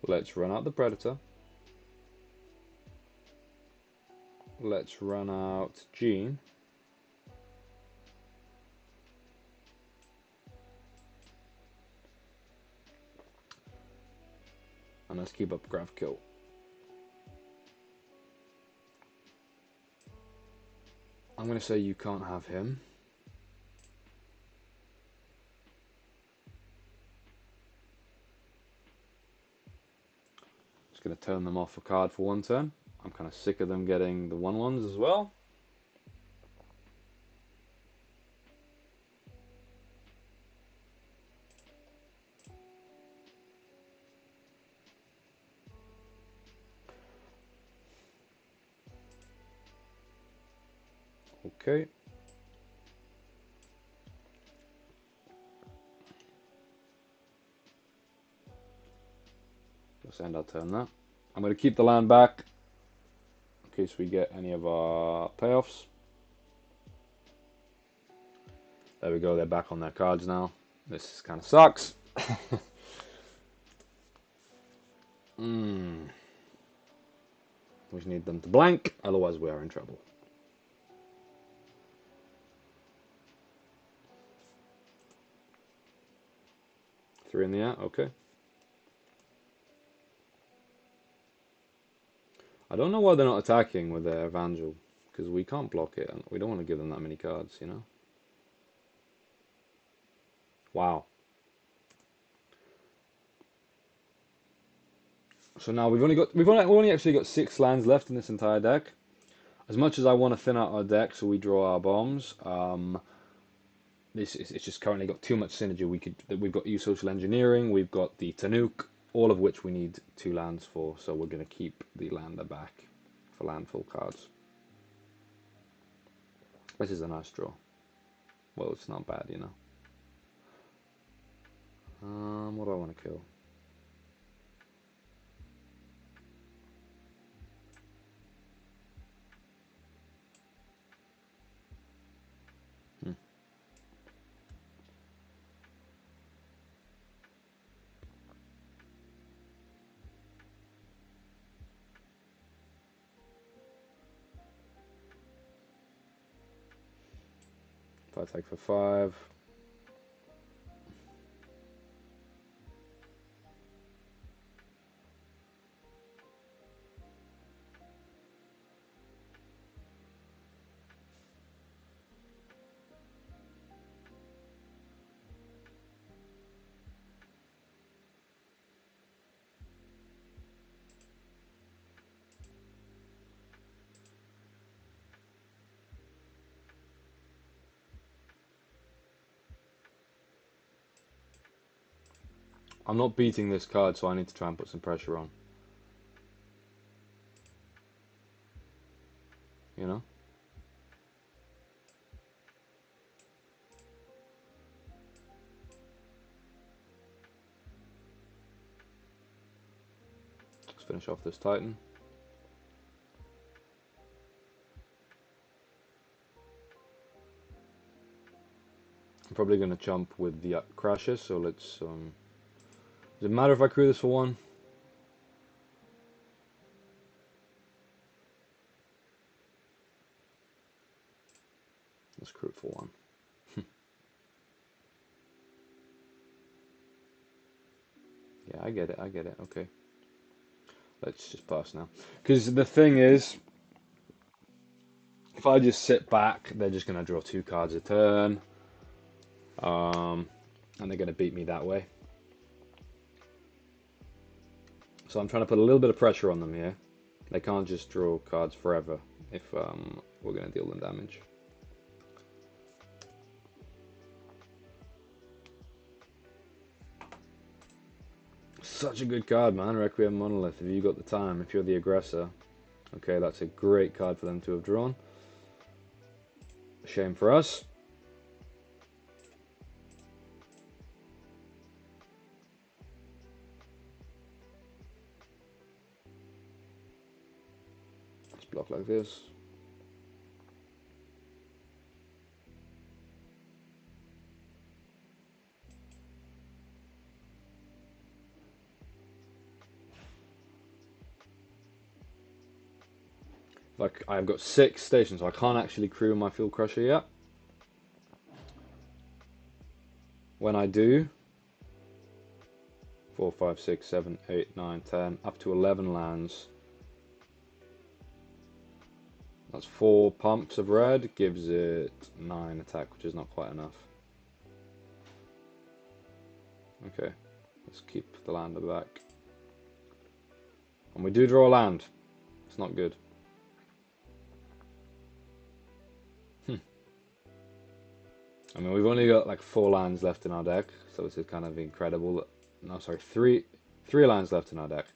Let's run out the Predator. Let's run out Gene. And let's keep up Grav Kill. I'm going to say you can't have him. Just going to turn them off a card for one turn. I'm kind of sick of them getting the 1/1s as well. Okay. Let's end our turn there. I'm going to keep the land back in case we get any of our payoffs. There we go, they're back on their cards now. This kind of sucks. We just need them to blank, otherwise we are in trouble. 3 in the air, okay. I don't know why they're not attacking with their Evangel, because we can't block it, and we don't want to give them that many cards, you know? Wow. So now we've only actually got 6 lands left in this entire deck. As much as I want to thin out our deck so we draw our bombs, it's just currently got too much synergy. We've got E-Social Engineering, we've got the Tanuk, all of which we need 2 lands for, so we're going to keep the lander back for landfall cards. This is a nice draw. Well, it's not bad, you know. What do I want to kill? Hmm. If I take for 5. I'm not beating this card, so I need to try and put some pressure on. You know? Let's finish off this Titan. I'm probably going to jump with the crashes, so let's... Does it matter if I crew this for 1? Let's crew it for 1. Yeah, I get it, okay. Let's just pass now. Because the thing is, if I just sit back, they're just going to draw 2 cards a turn. And they're going to beat me that way. So I'm trying to put a little bit of pressure on them here. They can't just draw cards forever if we're going to deal them damage. Such a good card, man. Requiem Monolith, if you got the time, if you're the aggressor. Okay, that's a great card for them to have drawn. Shame for us. Let's block like this. Like, I've got 6 stations, so I can't actually crew my Field Crusher yet. When I do, 4, 5, 6, 7, 8, 9, 10, up to 11 lands. That's 4 pumps of red, gives it 9 attack, which is not quite enough. Okay, let's keep the lander back. And we do draw a land. It's not good. I mean, we've only got like 4 lands left in our deck, so this is kind of incredible. No, sorry, three lands left in our deck.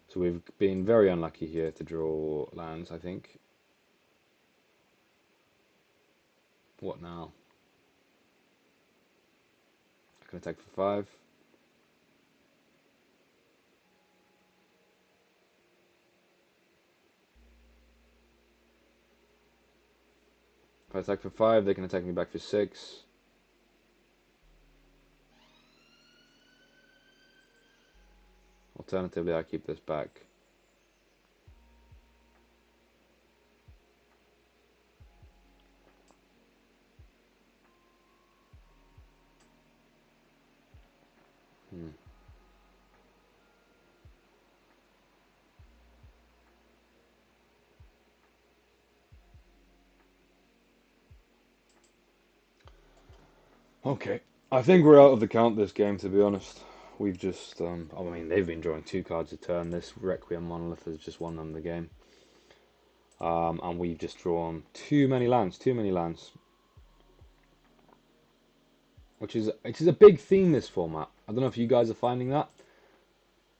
So we've been very unlucky here to draw lands, I think. What now? I can attack for 5. If I attack for 5, they can attack me back for 6. Alternatively, I keep this back. Okay. I think we're out of the count this game, to be honest. We've just, I mean, they've been drawing 2 cards a turn. This Requiem Monolith has just won them the game. And we've just drawn too many lands, which is a big theme this format. I don't know if you guys are finding that.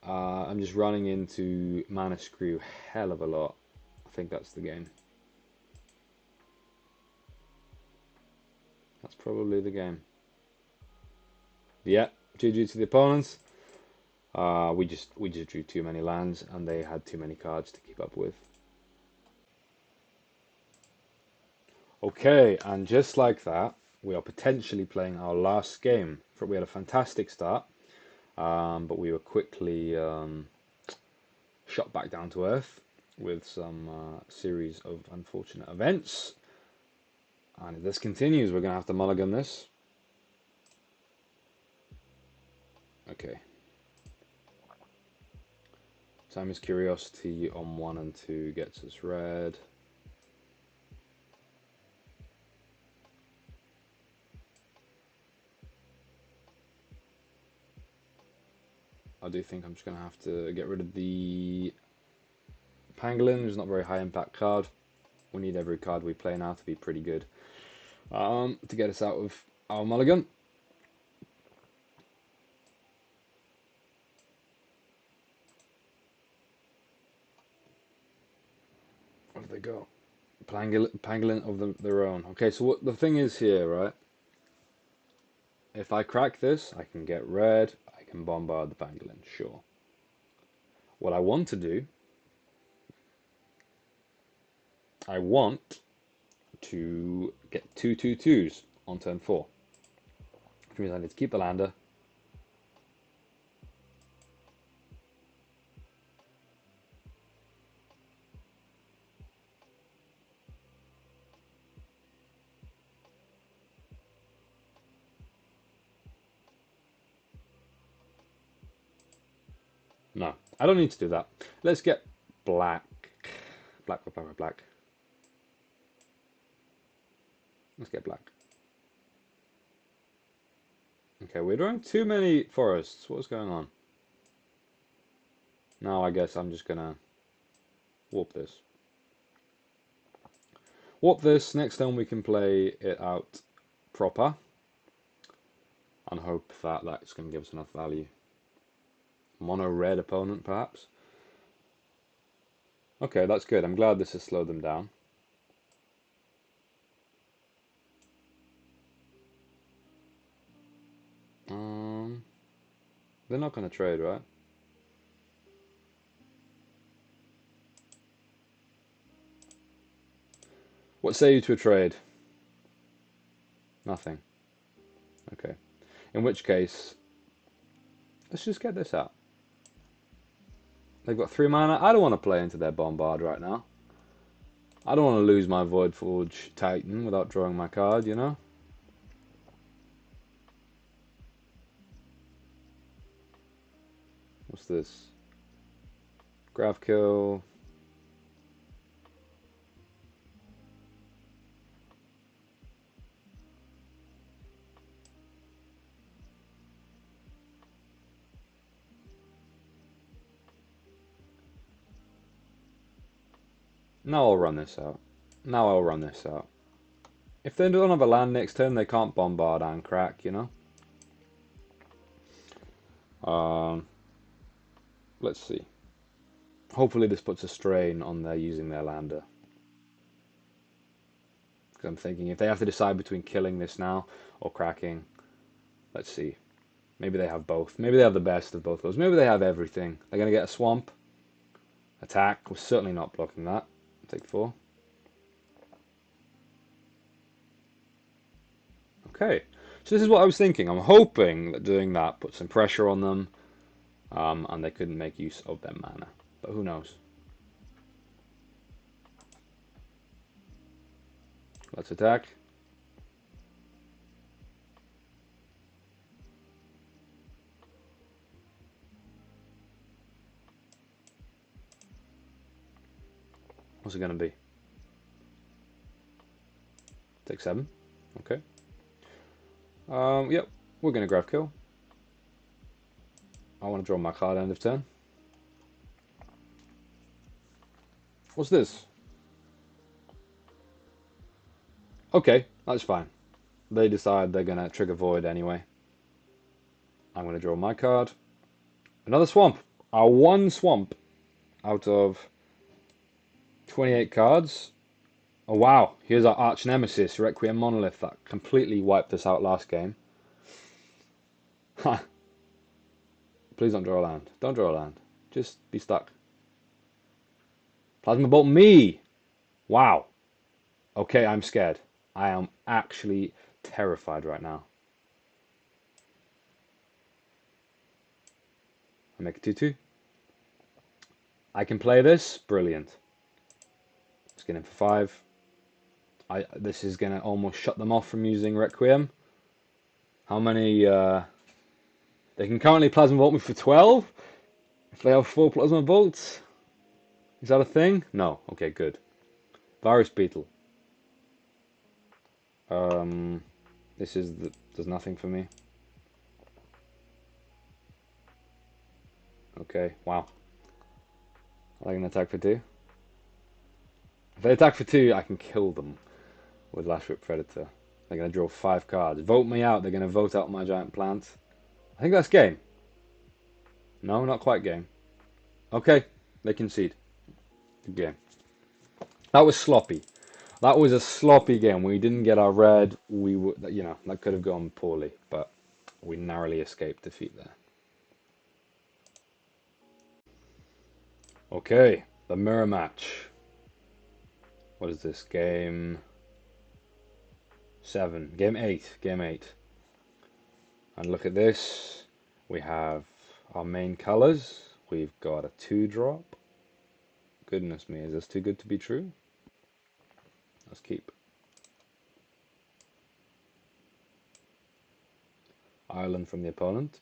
I'm just running into mana screw hell of a lot. I think that's the game. That's probably the game. Yeah, GG to the opponents. We just drew too many lands, and they had too many cards to keep up with. Okay, and just like that, we are potentially playing our last game. We had a fantastic start, but we were quickly shot back down to earth with some series of unfortunate events. And if this continues, we're going to have to mulligan this. Okay. Timeless Curiosity on 1 and 2 gets us red. I do think I'm just going to have to get rid of the Pangolin, who's not a very high impact card. We need every card we play now to be pretty good to get us out of our mulligan. What have they got? Pangolin of their own. Okay, so what the thing is here, right? If I crack this, I can get red, I can bombard the Pangolin, sure. What I want to do, I want to get 2/2/2s on turn 4. Which means I need to keep the lander. No, I don't need to do that. Let's get black. Black. Let's get black. Okay, we're drawing too many forests. What's going on? Now I guess I'm just gonna warp this. Warp this. Next turn we can play it out proper and hope that that's going to give us enough value. Mono red opponent, perhaps. Okay, that's good. I'm glad this has slowed them down. They're not going to trade, right? What say you to a trade? Nothing. Okay. In which case, let's just get this out. They've got 3 mana. I don't want to play into their bombard right now. I don't want to lose my Voidforge Titan without drawing my card, you know? What's this? Grav kill. Now I'll run this out. If they don't have a land next turn, they can't bombard and crack, you know? Let's see. Hopefully this puts a strain on their using their lander. Because I'm thinking if they have to decide between killing this now or cracking, let's see. Maybe they have both. Maybe they have the best of both those. Maybe they have everything. They're going to get a swamp. Attack. We're certainly not blocking that. Take 4. Okay. So this is what I was thinking. I'm hoping that doing that puts some pressure on them and they couldn't make use of their mana. But who knows? Let's attack. What's it going to be? Take 7. Okay. Yep, we're gonna grab kill. I want to draw my card end of turn. What's this? Okay, that's fine. They decide they're gonna trigger void anyway. I'm gonna draw my card. Another swamp. Our one swamp out of 28 cards. Oh wow, here's our arch nemesis, Requiem Monolith, that completely wiped us out last game. Ha! Please don't draw a land. Don't draw a land. Just be stuck. Plasma Bolt me! Wow. Okay, I'm scared. I am actually terrified right now. I make a 2-2. I can play this. Brilliant. Let's get in for 5. This is going to almost shut them off from using Requiem. How many... They can currently Plasma Bolt me for 12? If they have 4 Plasma Bolts? Is that a thing? No. Okay, good. Virus Beetle. This is... Does nothing for me. Okay, wow. Are they going to attack for 2? If they attack for 2, I can kill them with Lash Whip Predator. They're going to draw 5 cards. Vote me out. They're going to vote out my giant plant. I think that's game. No, not quite game. Okay, they concede. Good game. That was sloppy. That was a sloppy game. We didn't get our red. We were, that could have gone poorly, but we narrowly escaped defeat there. Okay, the mirror match. What is this? Game 7. Game 8. Game 8. And look at this. We have our main colors. We've got a 2-drop. Goodness me, is this too good to be true? Let's keep. Ireland from the opponent.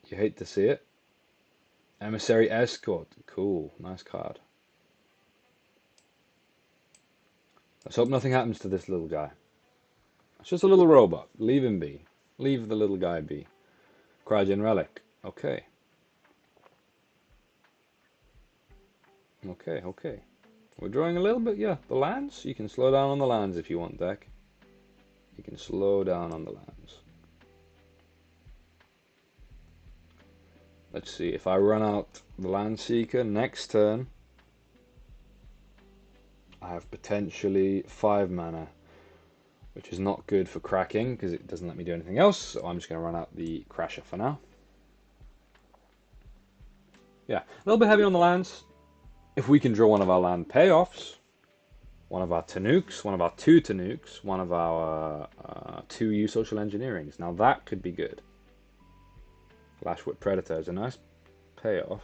You hate to see it. Emissary Escort. Cool. Nice card. Let's hope nothing happens to this little guy. It's just a little robot. Leave him be. Leave the little guy be. Cryogen Relic. Okay. Okay, okay. We're drawing a little bit, yeah. The lands? You can slow down on the lands if you want, deck. You can slow down on the lands. Let's see, if I run out the Land Seeker next turn, I have potentially 5 mana, which is not good for cracking because it doesn't let me do anything else, so I'm just going to run out the Crasher for now. Yeah, a little bit heavy on the lands. If we can draw one of our land payoffs, one of our Tanooks, one of our 2 Tanooks, one of our 2 social engineerings, now that could be good. Lashwood Predator is a nice payoff.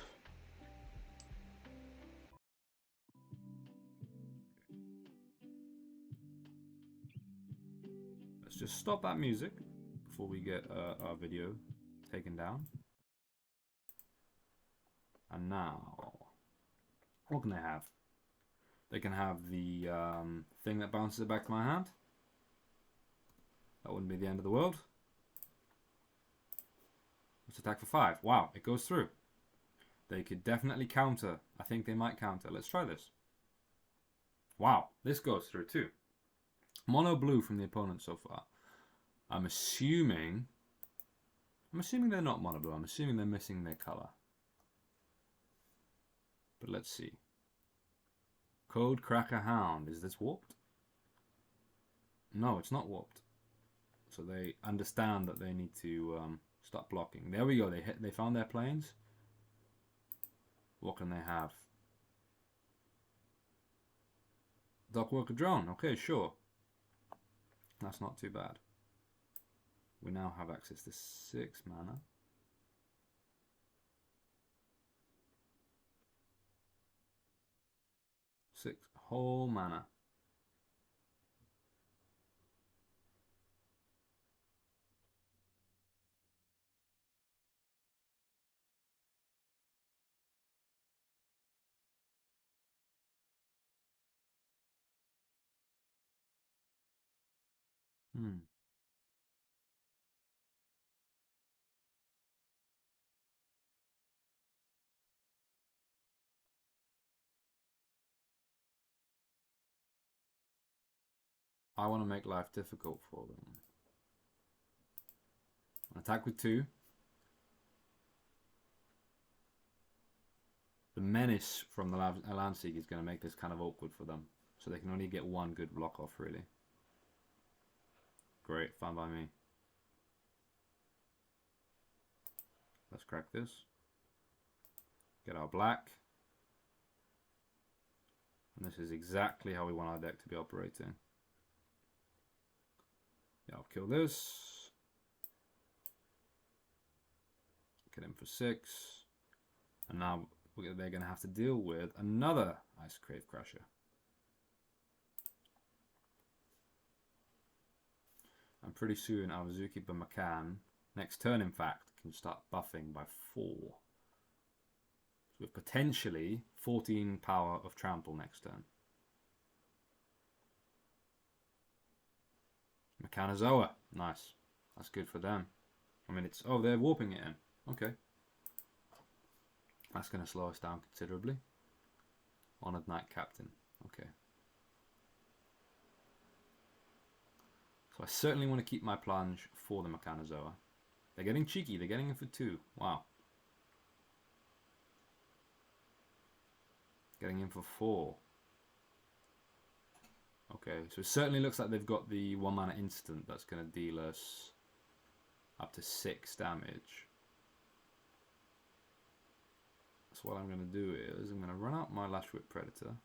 Let's just stop that music before we get our video taken down. And now, what can they have? They can have the thing that bounces it back to my hand. That wouldn't be the end of the world. Let's attack for 5. Wow, it goes through. They could definitely counter. I think they might counter. Let's try this. Wow, this goes through too. Mono blue from the opponent so far. I'm assuming they're not mono blue. I'm assuming they're missing their color. But let's see. Code Cracker Hound. Is this warped? No, it's not warped. So they understand that they need to start blocking. There we go. They found their planes. What can they have? Dockworker Drone. Okay, sure. That's not too bad. We now have access to 6 mana. 6 whole mana. Hmm. I want to make life difficult for them. Attack with 2. The menace from the Landseek is going to make this kind of awkward for them. So they can only get one good block off, really. Great, fine by me. Let's crack this. Get our black. And this is exactly how we want our deck to be operating. Yeah, I'll kill this. Get him for 6. And now they're going to have to deal with another Ice Crave Crusher. And pretty soon our Zookeeper Macan, next turn in fact, can start buffing by 4. With potentially 14 power of trample next turn. Mechanozoa, nice. That's good for them. I mean, it's... Oh, they're warping it in. Okay. That's going to slow us down considerably. Honored Knight Captain. Okay. So I certainly want to keep my plunge for the Mechanozoa. They're getting cheeky. They're getting in for 2. Wow. Getting in for 4. Okay, so it certainly looks like they've got the 1 mana instant that's going to deal us up to 6 damage. So what I'm going to do is I'm going to run out my Lashwhip Predator.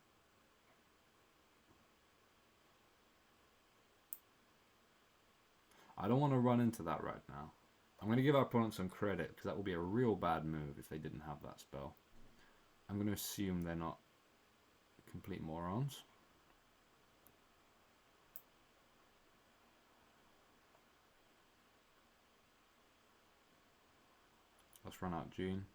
I don't want to run into that right now. I'm going to give our opponent some credit because that would be a real bad move if they didn't have that spell. I'm going to assume they're not complete morons. Let's run out June.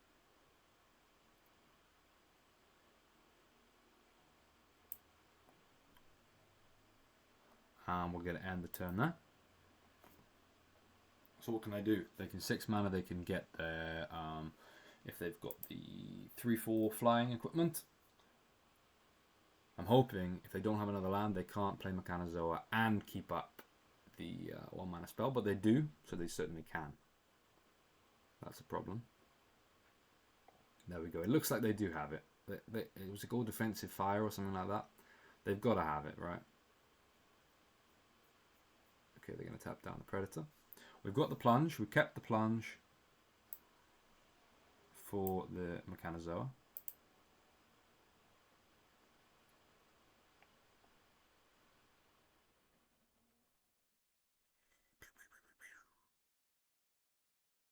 And we're going to end the turn there. So what can they do? They can 6 mana, they can get their, if they've got the 3/4 flying equipment. I'm hoping if they don't have another land, they can't play Mechanozoa and keep up the 1 mana spell, but they do, so they certainly can. That's a problem. There we go. It looks like they do have it. It was a gold defensive fire or something like that. They've got to have it, right? Okay, they're going to tap down the Predator. We've got the plunge. We kept the plunge for the Mechanozoa.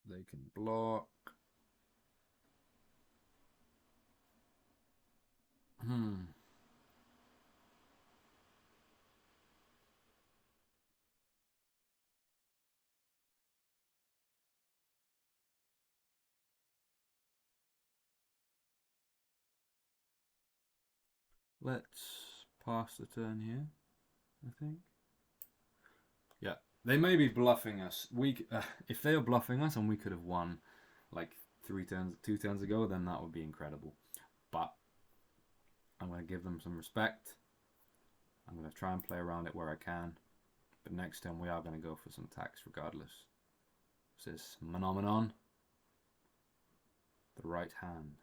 They can block. Let's pass the turn here, I think. Yeah, they may be bluffing us. If they are bluffing us and we could have won like 2 turns ago, then that would be incredible. But I'm going to give them some respect. I'm going to try and play around it where I can. But next turn we are going to go for some attacks regardless. This is Monomonon. The right hand.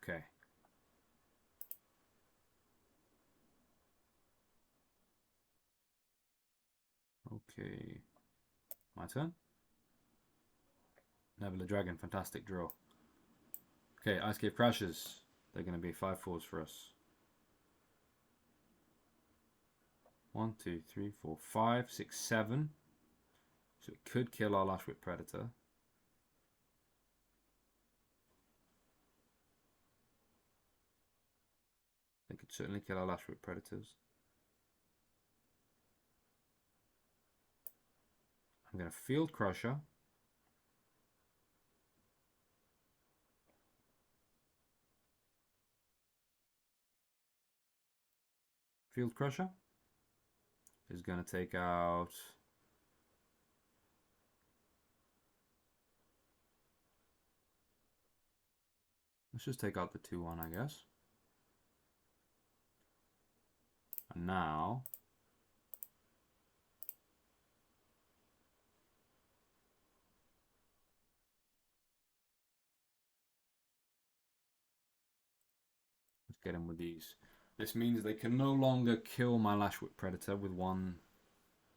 Okay. Okay. My turn. Nebula Dragon, fantastic draw. Okay, Ice Cave Crashes. They're going to be 5/4s for us. 1, 2, 3, 4, 5, 6, 7. So it could kill our Lashwhip Predator. They could certainly kill our Lashwhip Predators. I'm going to Field Crusher. Field Crusher is going to take out... Let's just take out the 2/1, I guess. And now let's get in with these. This means they can no longer kill my Lashwhip Predator with one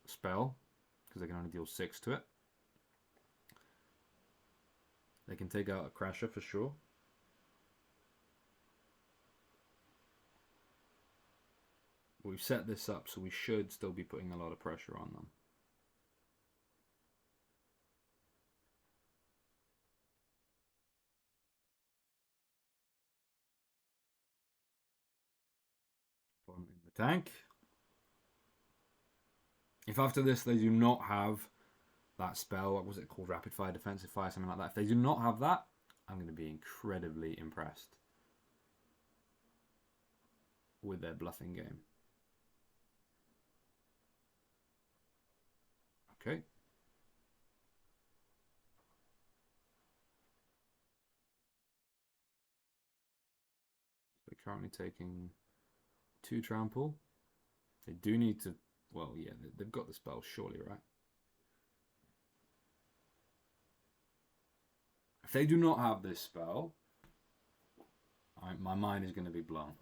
spell, because they can only deal 6 to it. They can take out a Crasher for sure. We've set this up so we should still be putting a lot of pressure on them. Put them in the tank. If after this they do not have that spell, what was it called? Rapid Fire, Defensive Fire, something like that. If they do not have that, I'm going to be incredibly impressed with their bluffing game. Okay. They're currently taking 2 trample. They do need to, well, yeah, they've got the spell, surely, right? If they do not have this spell, my mind is going to be blown.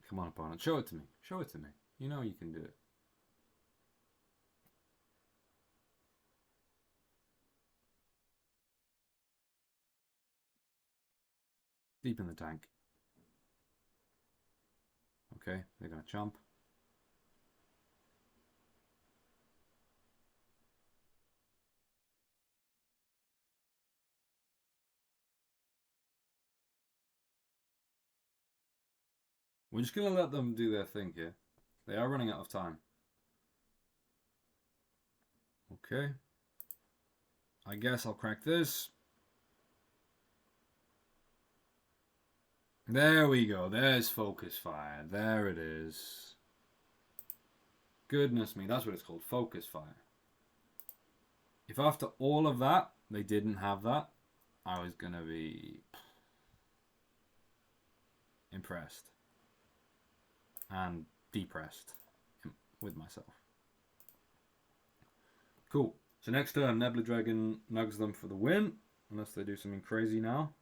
Come on, opponent, show it to me. Show it to me. You know you can do it. Deep in the tank. Okay, they're going to chomp. We're just going to let them do their thing here. They are running out of time. Okay. I guess I'll crack this. There we go. There's Focus Fire. There it is. Goodness me, that's what it's called. Focus Fire. If after all of that, they didn't have that, I was going to be impressed. And depressed with myself. Cool. So next turn, Nebula Dragon nugs them for the win. Unless they do something crazy now.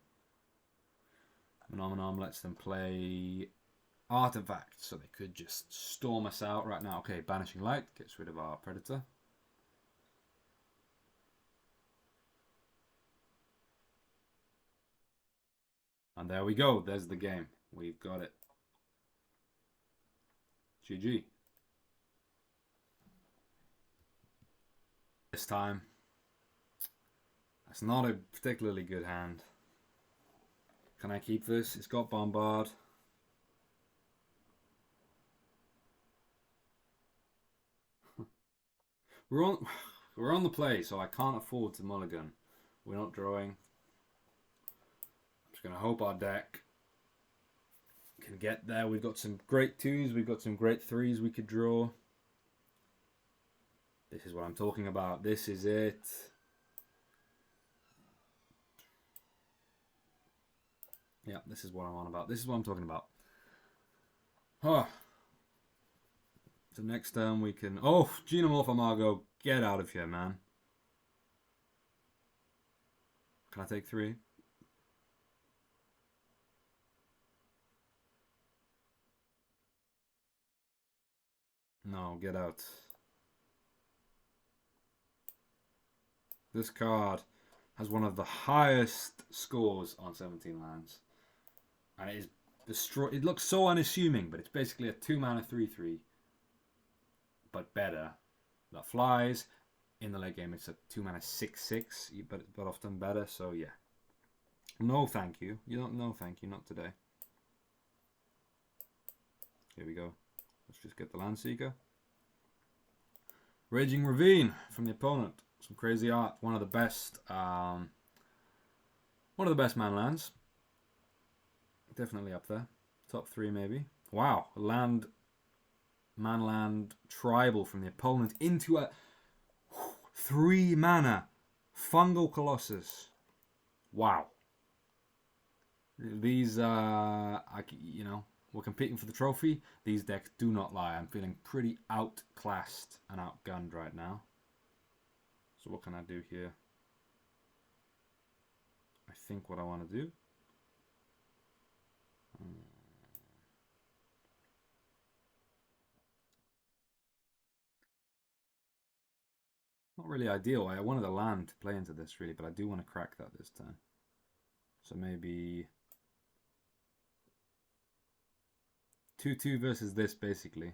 Phenomenon lets them play Artifact. So they could just storm us out right now. Okay, Banishing Light gets rid of our Predator. And there we go. There's the game. We've got it. GG. This time. That's not a particularly good hand. Can I keep this? It's got Bombard. We're on the play, so I can't afford to mulligan. We're not drawing. I'm just going to hope our deck can get there. We've got some great 2s. We've got some great 3s we could draw. This is what I'm talking about. This is it. Yeah, this is what I'm on about. This is what I'm talking about. Huh. So next turn we can... Oh, Xenomorph Amargo, get out of here, man. Can I take 3? No, get out. This card has one of the highest scores on 17 lands. And it is destroyed. It looks so unassuming, but it's basically a 2-mana 3/3. But better. That flies. In the late game, it's a 2-mana 6/6, but often better, so yeah. No thank you. You don't know thank you, not today. Here we go. Let's just get the Landseeker. Raging Ravine from the opponent. Some crazy art. One of the best man lands. Definitely up there. Top 3 maybe. Wow. Manland tribal from the opponent into a 3-mana Fungal Colossus. Wow. These, you know, we're competing for the trophy. These decks do not lie. I'm feeling pretty outclassed and outgunned right now. So what can I do here? I think what I want to do. Not really ideal. I wanted a land to play into this really, but I do want to crack that this time. So maybe 2-2 versus this basically.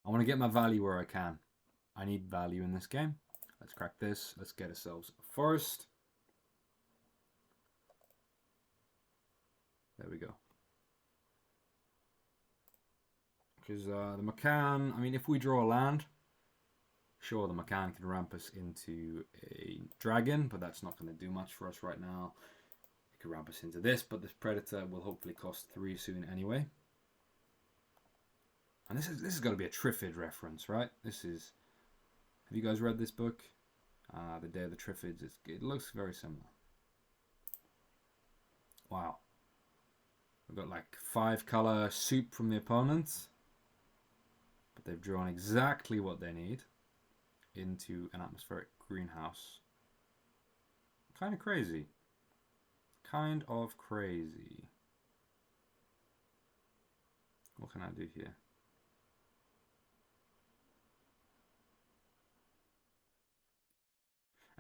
I want to get my value where I can. I need value in this game. Let's crack this. Let's get ourselves a forest. There we go. Because the McCann, I mean, if we draw a land, sure, the McCann can ramp us into a dragon, but that's not going to do much for us right now. It can ramp us into this, but this Predator will hopefully cost 3 soon anyway. And this is going to be a Trifid reference, right? This is... Have you guys read this book? The Day of the Triffids. It looks very similar. Wow. We've got like 5-color soup from the opponent. But they've drawn exactly what they need into an atmospheric greenhouse. Kind of crazy. Kind of crazy. What can I do here?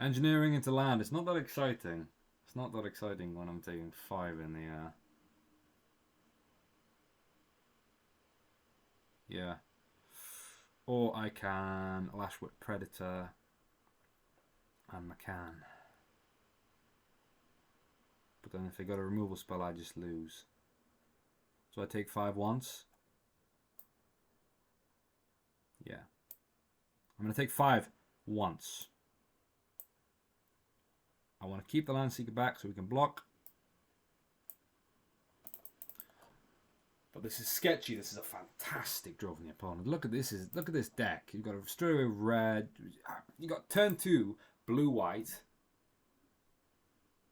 Engineering into land. It's not that exciting. It's not that exciting when I'm taking 5 in the air. Yeah. Or I can Lash Whip Predator and McCann. But then if they got a removal spell, I just lose. So I take 5 once. Yeah. I'm going to take 5 once. I want to keep the Landseeker back so we can block. But this is sketchy. This is a fantastic draw from the opponent. Look at this. Look at this deck. You've got a straight away red. You got turn 2 blue white.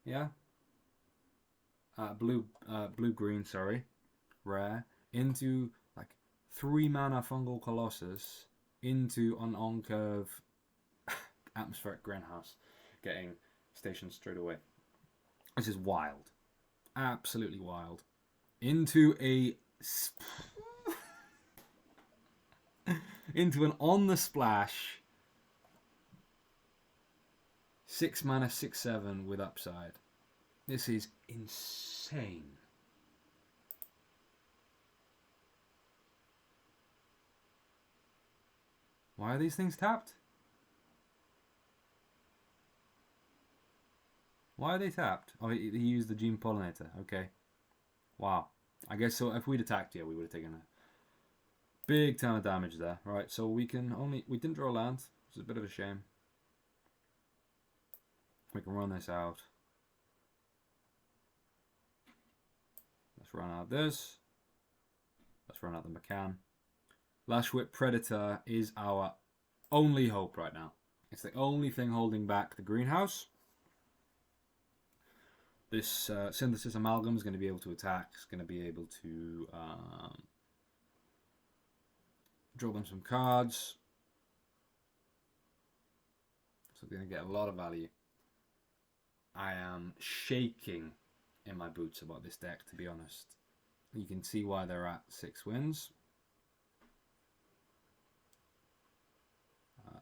Yeah. Blue green. Sorry. Rare into like 3 mana Fungal Colossus into an on curve atmospheric greenhouse, getting stationed straight away. This is wild. Absolutely wild. Into a into an on the splash 6 mana 6/7 with upside. This is insane. Why are these things tapped? Why are they tapped? Oh, he used the Gene Pollinator. Okay. Wow. I guess so. If we'd attacked, yeah, we would have taken a big ton of damage there. Right, so we didn't draw land, which is a bit of a shame. We can run this out. Let's run out this. Let's run out the McCann. Lash Whip Predator is our only hope right now. It's the only thing holding back the greenhouse. This Synthesis Amalgam is going to be able to attack. It's going to be able to draw them some cards. So they're going to get a lot of value. I am shaking in my boots about this deck, to be honest. You can see why they're at 6 wins.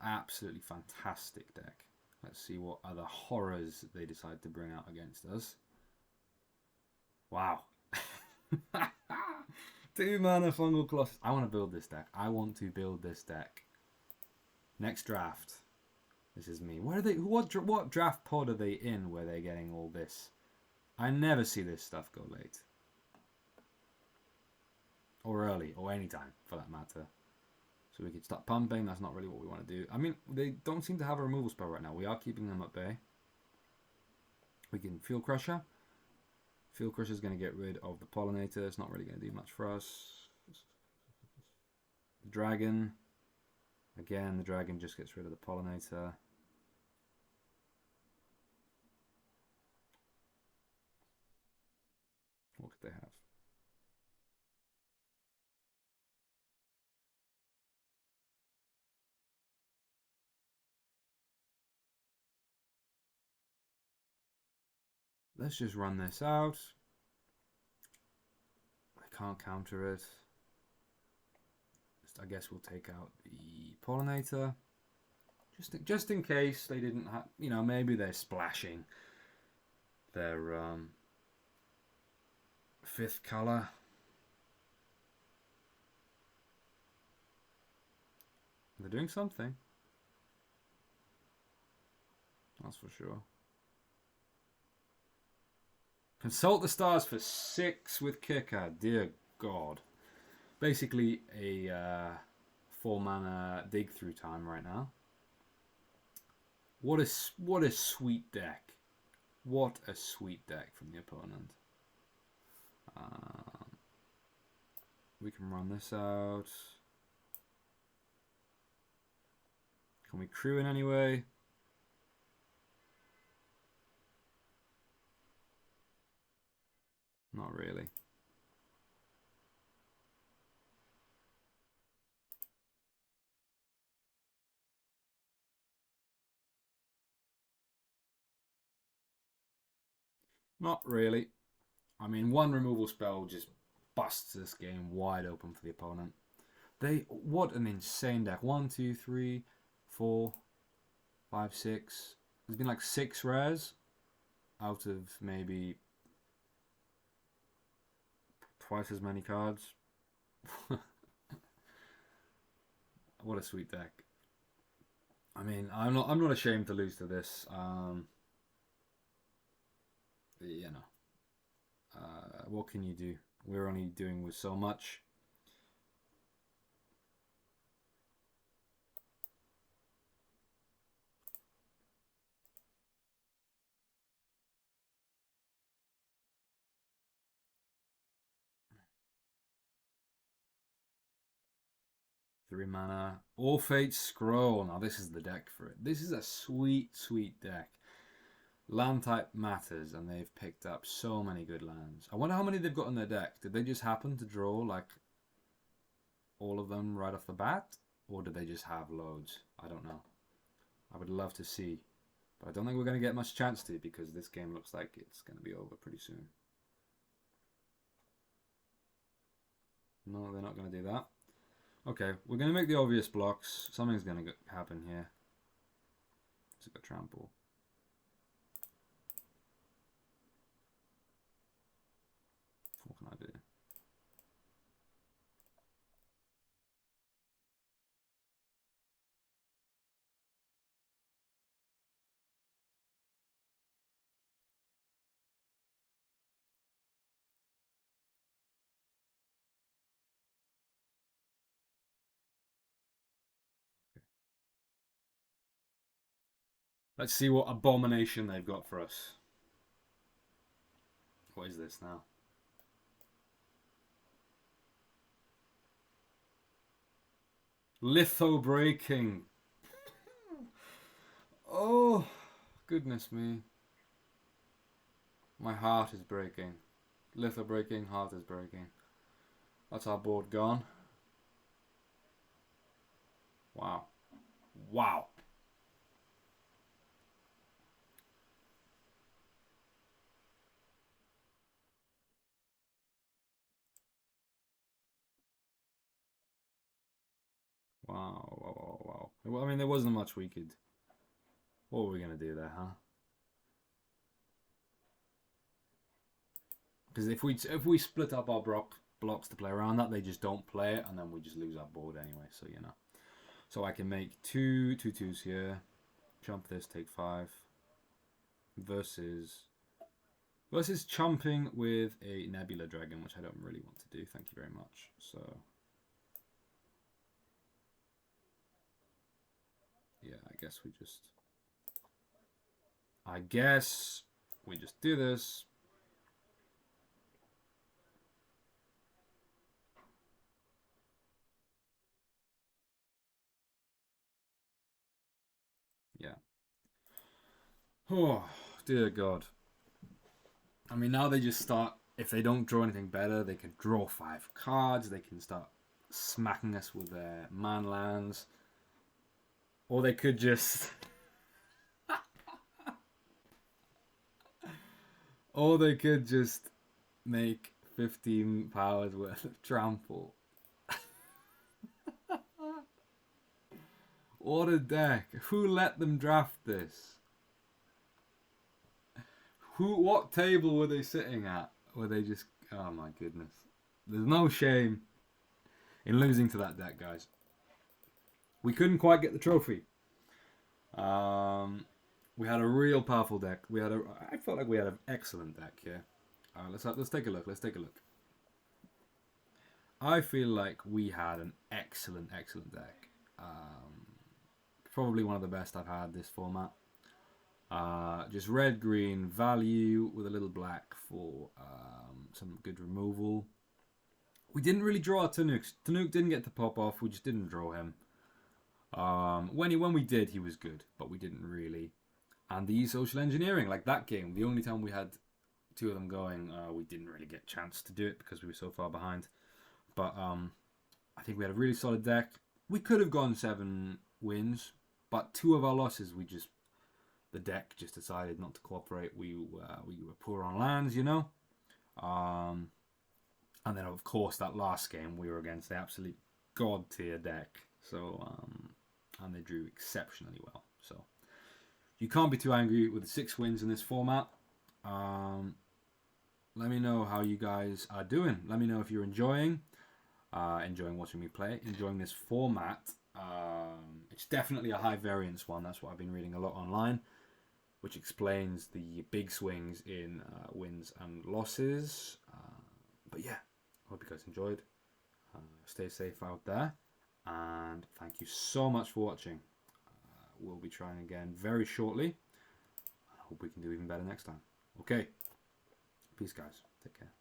Absolutely fantastic deck. Let's see what other horrors they decide to bring out against us. Wow. 2 mana Fungal Colossus. I want to build this deck. I want to build this deck. Next draft. This is me. Where are they? What draft pod are they in where they're getting all this? I never see this stuff go late. Or early. Or anytime, for that matter. So we could start pumping. That's not really what we want to do. I mean, they don't seem to have a removal spell right now. We are keeping them at bay. We can Field Crusher. Field Crusher is going to get rid of the Pollinator. It's not really going to do much for us. The Dragon. Again, the Dragon just gets rid of the Pollinator. What could they have? Let's just run this out. I can't counter it. I guess we'll take out the Pollinator. Just in case they didn't have, you know, maybe they're splashing their fifth color. They're doing something. That's for sure. Consult the stars for 6 with Kicker. Dear God. Basically a 4-mana dig through time right now. What a sweet deck. What a sweet deck from the opponent. We can run this out. Can we crew in any way? Not really. Not really. I mean, one removal spell just busts this game wide open for the opponent. What an insane deck. 1, 2, 3, 4, 5, 6. There's been like 6 rares out of maybe twice as many cards. What a sweet deck. I mean, I'm not ashamed to lose to this. You know, what can you do? We're only doing with so much. Three mana. All Fates Scroll. Now this is the deck for it. This is a sweet, sweet deck. Land type matters, and they've picked up so many good lands. I wonder how many they've got in their deck. Did they just happen to draw like all of them right off the bat? Or did they just have loads? I don't know. I would love to see. But I don't think we're going to get much chance to, because this game looks like it's going to be over pretty soon. No, they're not going to do that. Okay, we're going to make the obvious blocks. Something's going to happen here. It's a trample. What can I do? Let's see what abomination they've got for us. What is this now? Litho breaking. Oh, goodness me. My heart is breaking. Litho breaking, heart is breaking. That's our board gone. Wow. Wow. Wow, wow, wow, wow. Well, I mean, there wasn't much we could... What were we going to do there, huh? Because if we split up our blocks to play around that, they just don't play it, and then we just lose our board anyway, so you know. So I can make 2 2/2s here. Jump this, take 5. Versus chumping with a Nebula Dragon, which I don't really want to do. Thank you very much. So... yeah, I guess we just do this. Oh, dear God. I mean, now they just start. If they don't draw anything better, they could draw 5 cards. They can start smacking us with their man lands. Or they could just. Or they could just make 15 powers worth of trample. What a deck. Who let them draft this? What table were they sitting at? Were they just... Oh my goodness. There's no shame in losing to that deck, guys. We couldn't quite get the trophy. We had a real powerful deck. I felt like we had an excellent deck here. Let's take a look. Let's take a look. I feel like we had an excellent deck. Probably one of the best I've had this format. Just red, green, value with a little black for some good removal. We didn't really draw our Tanuk. Tanuk didn't get to pop off. We just didn't draw him. When we did, he was good, but we didn't really. And the social engineering, like that game, the only time we had 2 of them going, we didn't really get a chance to do it because we were so far behind. But I think we had a really solid deck. We could have gone 7 wins, but 2 of our losses, the deck just decided not to cooperate. We were poor on lands, you know. And then of course that last game we were against the absolute god tier deck. So and they drew exceptionally well. So you can't be too angry with the 6 wins in this format. Let me know how you guys are doing. Let me know if you're enjoying watching me play, enjoying this format. It's definitely a high variance one. That's what I've been reading a lot online, which explains the big swings in wins and losses. But yeah, hope you guys enjoyed. Stay safe out there, and thank you so much for watching. We'll be trying again very shortly. I hope we can do even better next time. Okay, peace guys, take care.